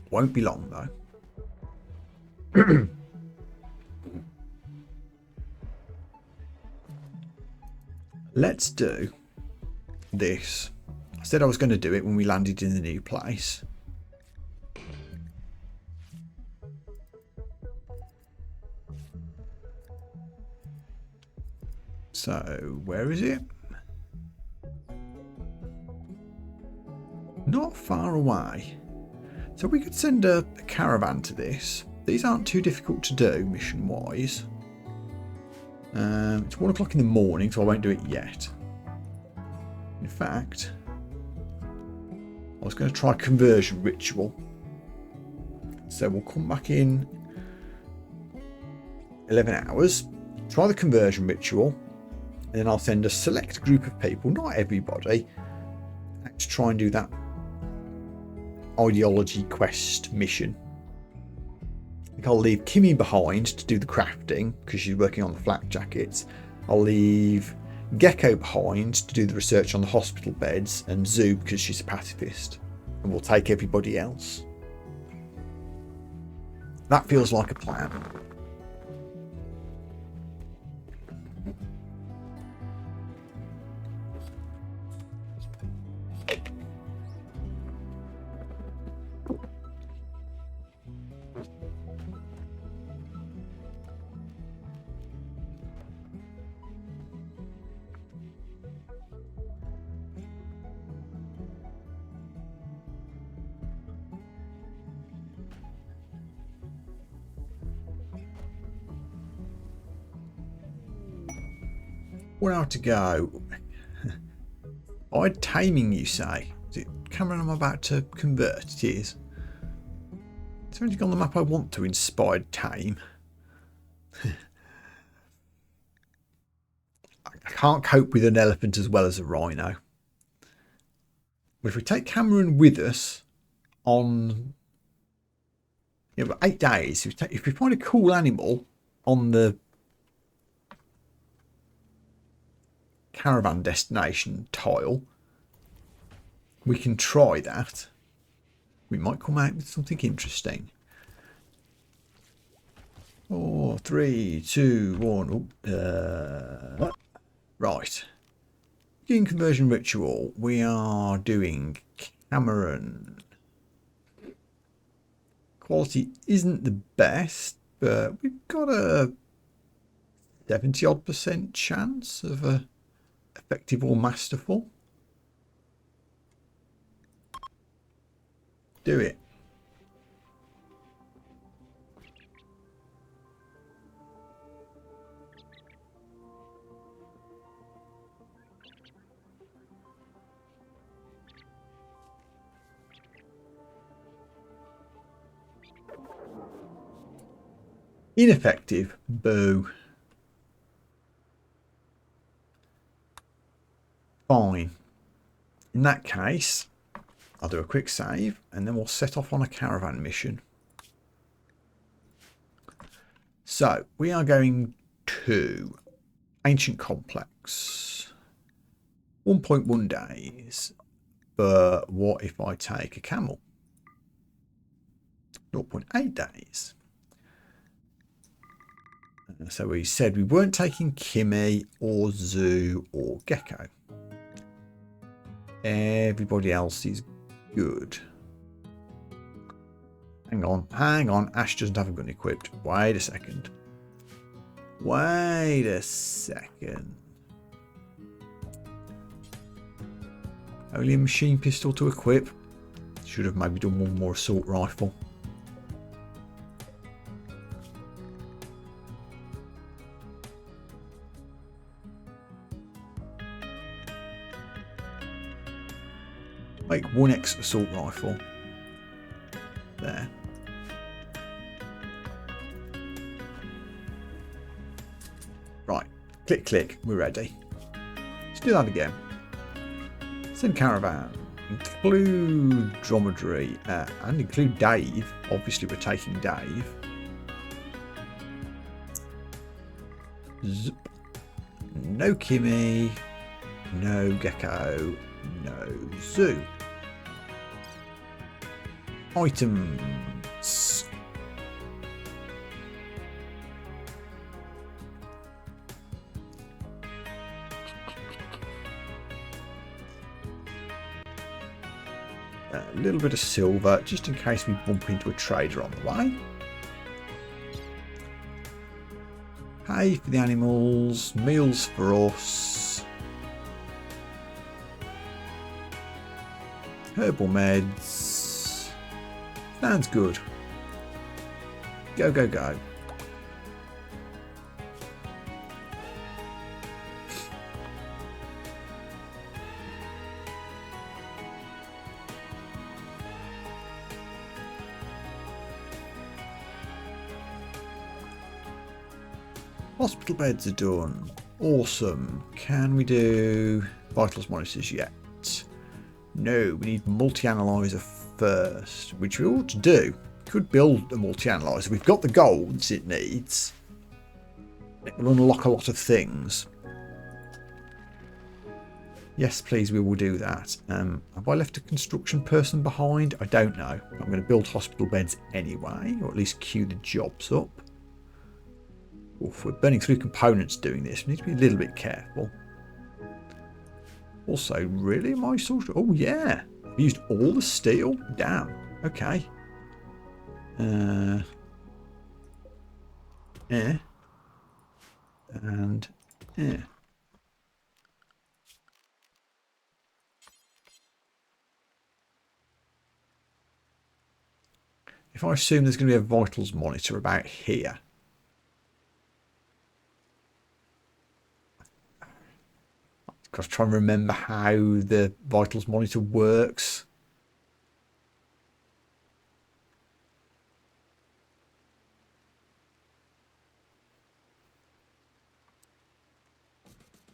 Won't be long, though. Let's do this. I said I was going to do it when we landed in the new place. So, where is it? Not far away. So we could send a caravan to this. These aren't too difficult to do mission-wise. It's 1 o'clock in the morning, so I won't do it yet. In fact, I was going to try conversion ritual. So we'll come back in 11 hours, try the conversion ritual, and then I'll send a select group of people, not everybody, to try and do that ideology quest mission. I think I'll leave Kimmy behind to do the crafting because she's working on the flak jackets. I'll leave Gecko behind to do the research on the hospital beds, and Zoo because she's a pacifist, and we'll take everybody else. That feels like a plan. 1 hour to go. By taming, you say? Is it Cameron I'm about to convert? It is. Is there anything on the map I want to inspired tame? I can't cope with an elephant as well as a rhino. But if we take Cameron with us on 8 days, if we find a cool animal on the caravan destination tile, we can try that. We might come out with something interesting. 4, 3, 2, 1. Right. Gene conversion ritual. We are doing Cameron. Quality isn't the best, but we've got a 70-odd% chance of a effective or masterful. Do it. Ineffective. Boo. Fine. In that case, I'll do a quick save and then we'll set off on a caravan mission. So we are going to Ancient Complex. 1.1 days. But what if I take a camel? 0.8 days. So we said we weren't taking Kimmy or Zoo or Gecko. Everybody else is good. Hang on. Ash doesn't have a gun equipped. Wait a second. Only a machine pistol to equip. Should have maybe done one more assault rifle. Make 1x assault rifle. There. Right. Click, click. We're ready. Let's do that again. Send caravan. Include dromedary. And include Dave. Obviously, we're taking Dave. Zip. No Kimmy. No Gecko. No Zoo. Items. A little bit of silver, just in case we bump into a trader on the way. Hay for the animals, meals for us. Herbal meds. Sounds good. Go, go, go. Hospital beds are done. Awesome. Can we do vitals monitors yet? No, we need multi-analyzer first, which we ought to do. Could build a multi-analyzer. We've got the golds it needs. It will unlock a lot of things. Yes, please, we will do that. Have I left a construction person behind? I don't know. I'm going to build hospital beds anyway, or at least queue the jobs up. Oof, we're burning through components doing this. We need to be a little bit careful. Also, really, am I sort of... Oh, yeah. I've used all the steel? Damn. Okay. And... If I assume there's going to be a vitals monitor about here. I was trying to remember how the vitals monitor works.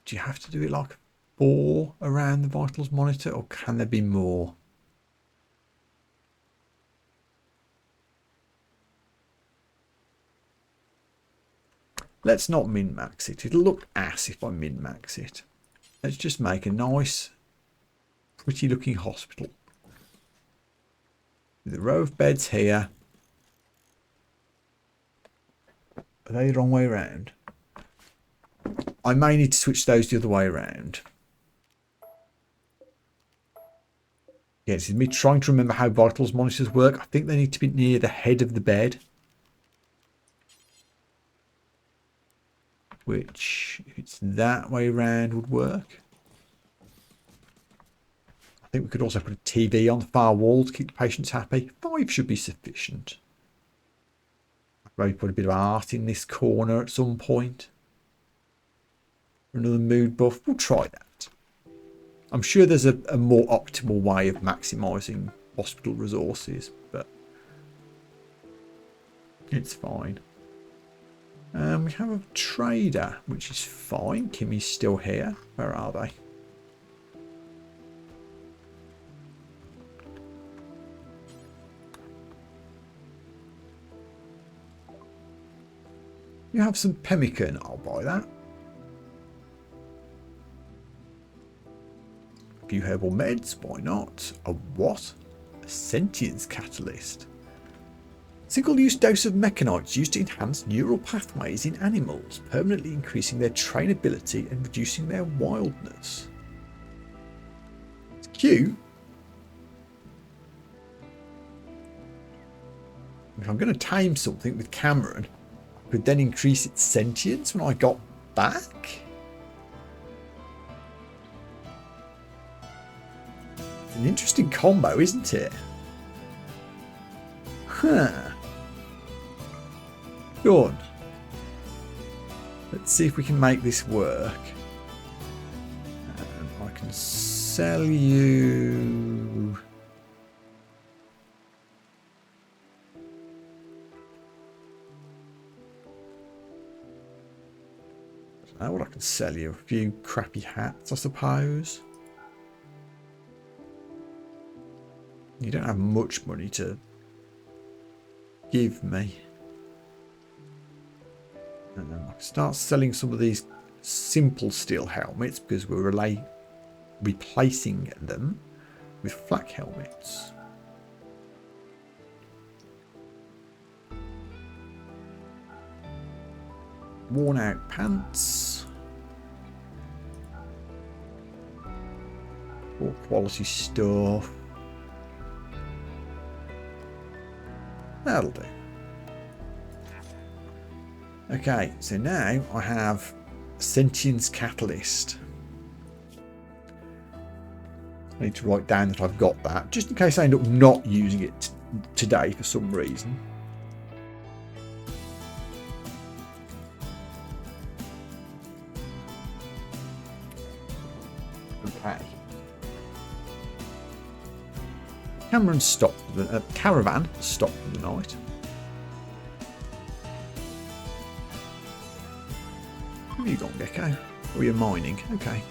Do you have to do it like 4 around the vitals monitor, or can there be more? Let's not min-max it. It'll look ass if I min-max it. Let's just make a nice, pretty looking hospital. With a row of beds here. Are they the wrong way around? I may need to switch those the other way around. Yeah, this is me trying to remember how vitals monitors work. I think they need to be near the head of the bed. Which, if it's that way around, would work. I think we could also put a TV on the far wall to keep the patients happy. 5 should be sufficient. Maybe put a bit of art in this corner at some point. Another mood buff. We'll try that. I'm sure there's a more optimal way of maximising hospital resources, but it's fine. We have a trader, which is fine. Kimmy's still here. Where are they? You have some pemmican. I'll buy that. A few herbal meds. Why not? A what? A sentience catalyst. Single-use dose of mechanoids used to enhance neural pathways in animals, permanently increasing their trainability and reducing their wildness. It's cute. If I'm going to tame something with Cameron, I could then increase its sentience when I got back. It's an interesting combo, isn't it? Huh. Go on. Let's see if we can make this work. I can sell you... I don't know what I can sell you. A few crappy hats, I suppose. You don't have much money to give me. And then I can start selling some of these simple steel helmets because we're replacing them with flak helmets. Worn out pants. Poor quality stuff. That'll do. Okay, so now I have Sentience Catalyst. I need to write down that I've got that, just in case I end up not using it today for some reason. Okay. Cameron stopped. The caravan stopped for the night. Where have you gone, Gecko? Oh, you're mining. Okay.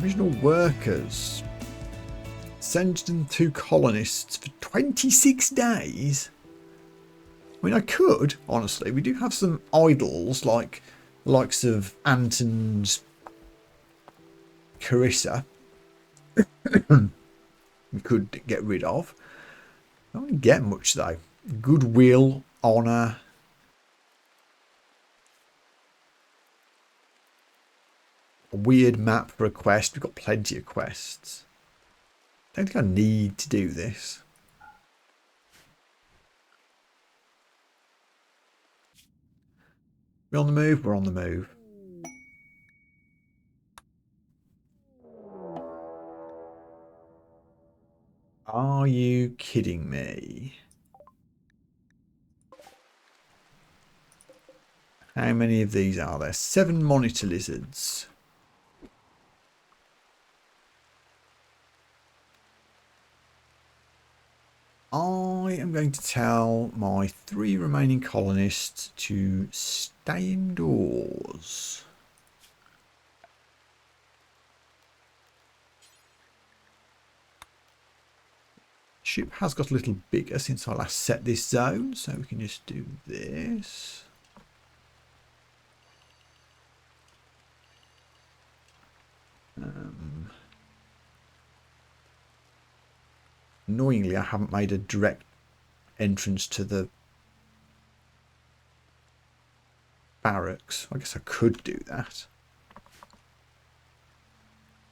Original workers. Send them to colonists for 26 days. I mean, I could, honestly. We do have some idols like the likes of Ant and Carissa. We could get rid of. I don't really get much though. Goodwill, honour. A weird map for a quest. We've got plenty of quests. I don't think I need to do this. We're on the move. We're on the move. Are you kidding me? How many of these are there? 7 monitor lizards. I am going to tell my 3 remaining colonists to stay indoors. Ship has got a little bigger since I last set this zone, so we can just do this. Annoyingly, I haven't made a direct entrance to the barracks. I guess I could do that.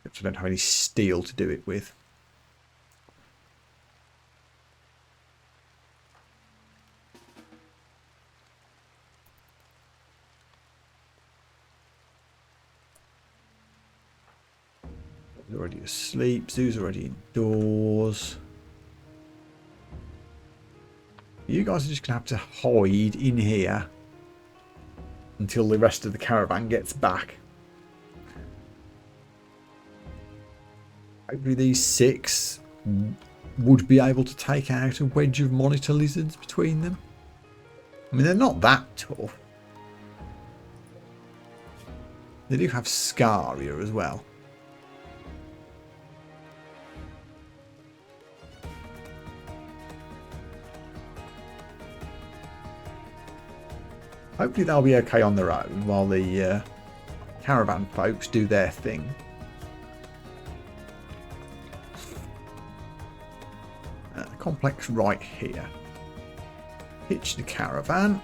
Except I don't have any steel to do it with. He's already asleep. Zoo's already indoors. You guys are just going to have to hide in here until the rest of the caravan gets back. Hopefully these 6 would be able to take out a wedge of monitor lizards between them. I mean, they're not that tough. They do have Scaria as well. Hopefully they'll be okay on their own while the caravan folks do their thing. Complex right here. Hitch the caravan.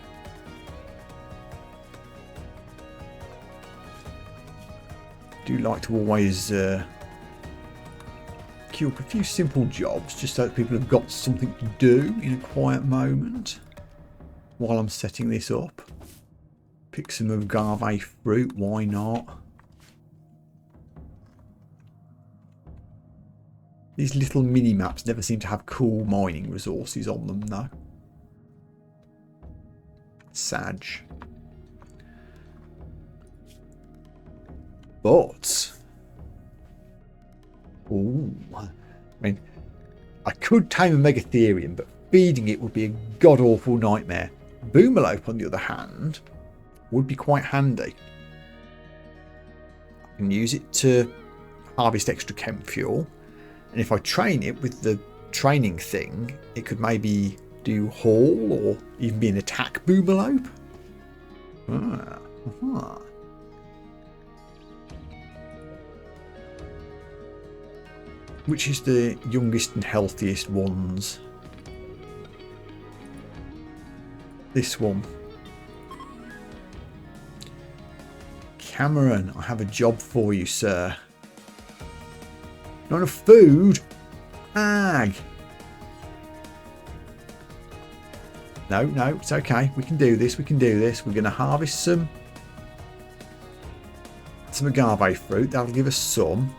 Do like to always queue up a few simple jobs just so that people have got something to do in a quiet moment while I'm setting this up. Pick some agave fruit, why not? These little mini-maps never seem to have cool mining resources on them, though. Sad. But... ooh, I mean, I could tame a Megatherium, but feeding it would be a god-awful nightmare. Boomerlope, on the other hand, would be quite handy. I can use it to harvest extra chem fuel. And if I train it with the training thing, it could maybe do haul or even be an attack boomerlope. Which is the youngest and healthiest ones? This one. Cameron, I have a job for you, sir. Not enough food? Ag. No, it's okay. We can do this. We can do this. We're going to harvest some agave fruit. That'll give us some.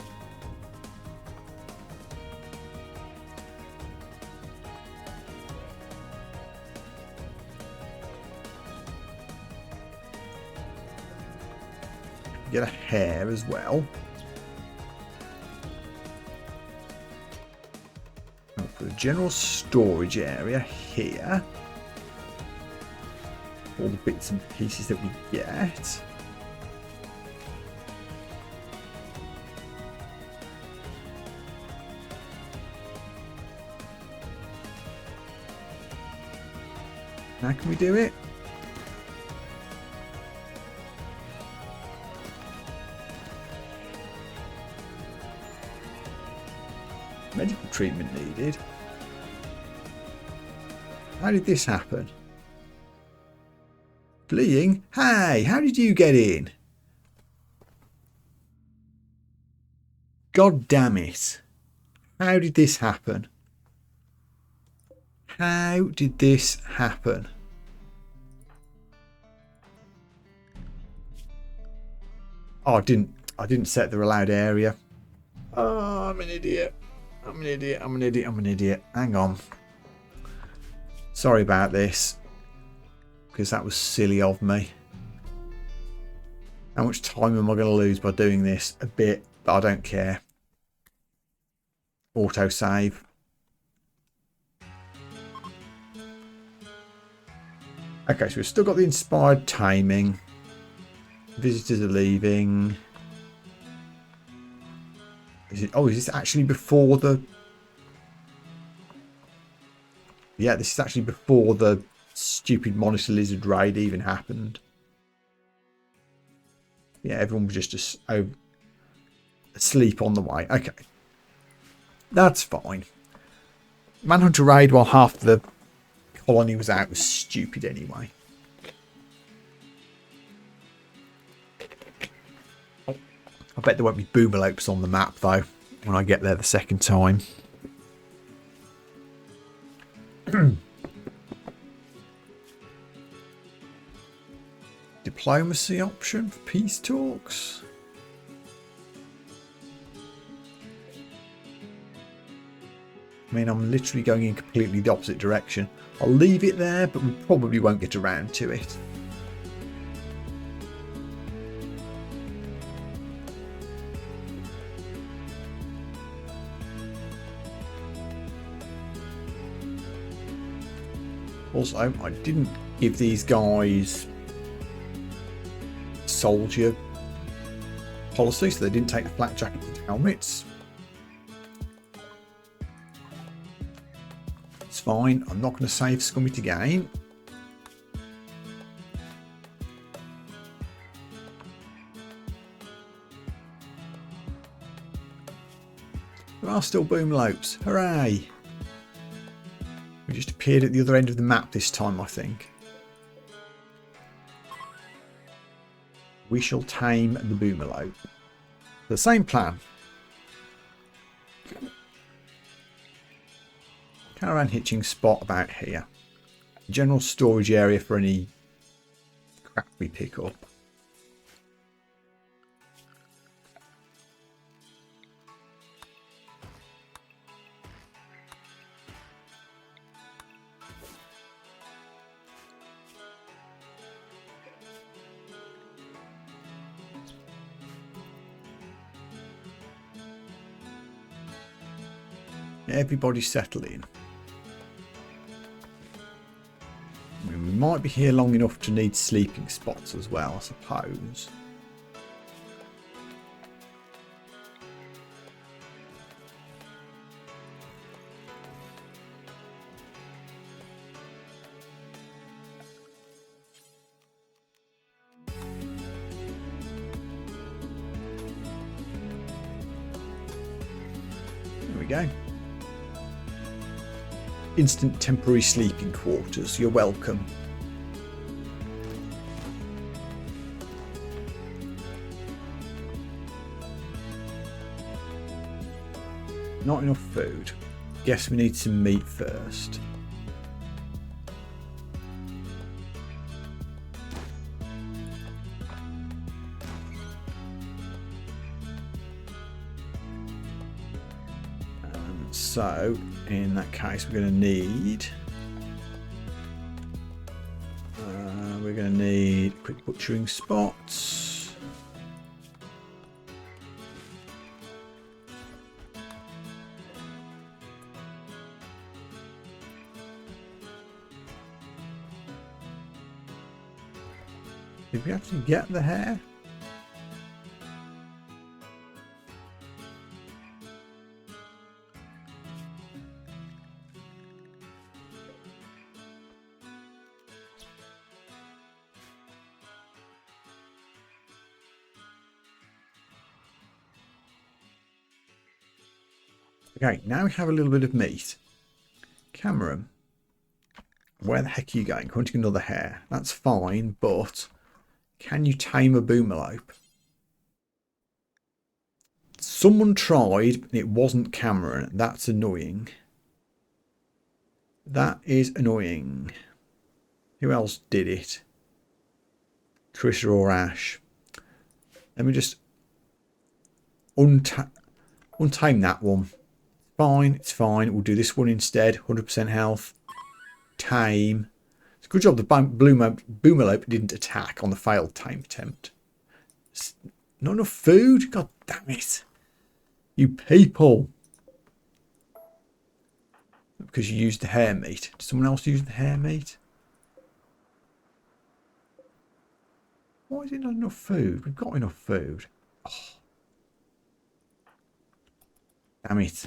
Get a hare as well. I'll put a general storage area here. All the bits and pieces that we get. How can we do it? Medical treatment needed. How did this happen? Fleeing? Hey, how did you get in? God damn it. How did this happen? How did this happen? Oh, I didn't set the allowed area. Oh, I'm an idiot. I'm an idiot. Hang on. Sorry about this. Because that was silly of me. How much time am I going to lose by doing this? A bit, but I don't care. Auto save. Okay, so we've still got the inspired taming. Visitors are leaving. Is this actually before the... Yeah, this is actually before the stupid monitor lizard raid even happened. Yeah, everyone was just asleep on the way. Okay. That's fine. Manhunter raid while half the colony was out was stupid anyway. I bet there won't be boomalopes on the map though when I get there the second time. Diplomacy option for peace talks. I mean, I'm literally going in completely the opposite direction. I'll leave it there, but we probably won't get around to it. Also, I didn't give these guys soldier policy, so they didn't take the flak jackets and helmets. It's fine. I'm not going to save Scummit again. There are still boomalopes. Hooray! We just appeared at the other end of the map this time, I think. We shall tame the boomalope. The same plan. Caravan hitching spot about here. General storage area for any crap we pick up. Everybody settle in. I mean, we might be here long enough to need sleeping spots as well, I suppose. There we go. Instant temporary sleeping quarters. You're welcome. Not enough food. Guess we need some meat first. So, in that case, we're going to need quick butchering spots. Did we actually get the hare? Okay, now we have a little bit of meat. Cameron, where the heck are you going? Hunting another hare. That's fine, but can you tame a boomalope? Someone tried, and it wasn't Cameron. That's annoying. That is annoying. Who else did it? Trisha or Ash? Let me just untame that one. Fine, it's fine. We'll do this one instead. 100% health. Tame. It's a good job the boomalope didn't attack on the failed tame attempt. Not enough food? God damn it. You people. Because you used the hare meat. Did someone else use the hare meat? Why is it not enough food? We've got enough food. Oh. Damn it.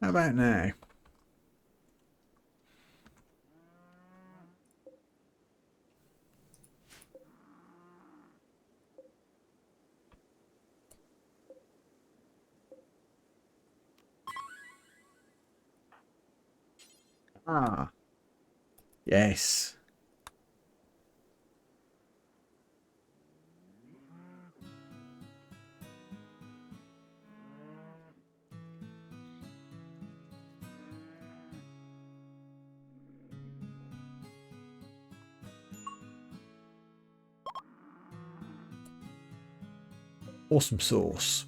How about now? Ah. Yes. Awesome sauce.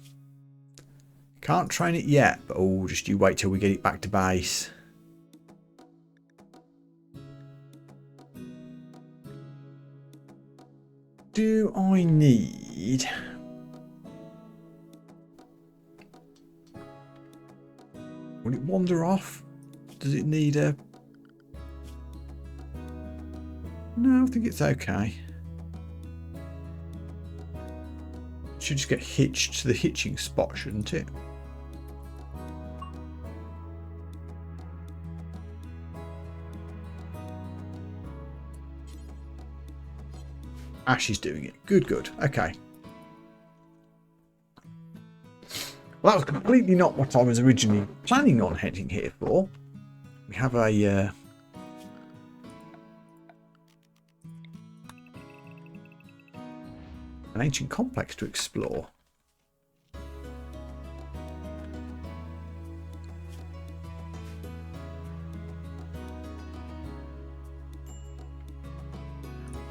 Can't train it yet, but oh, just you wait till we get it back to base. Do I need... Will it wander off? Does it need a... No, I think it's okay. Should just get hitched to the hitching spot, shouldn't it? Ash is doing it. Good, good. Okay. Well, that was completely not what I was originally planning on heading here for. We have a... an ancient complex to explore.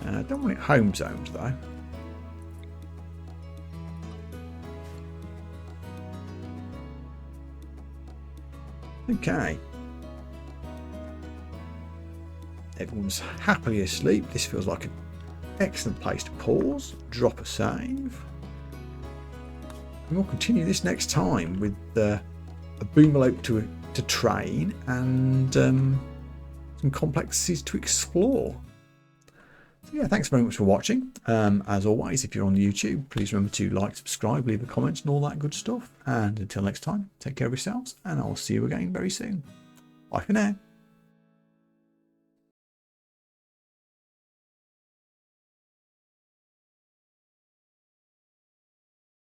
I don't want it home zoned though. Okay. Everyone's happily asleep. This feels like an excellent place to pause, drop a save. And we'll continue this next time with a boomalope to train and some complexes to explore. So yeah, thanks very much for watching. As always, if you're on YouTube, please remember to like, subscribe, leave a comment and all that good stuff. And until next time, take care of yourselves and I'll see you again very soon. Bye for now.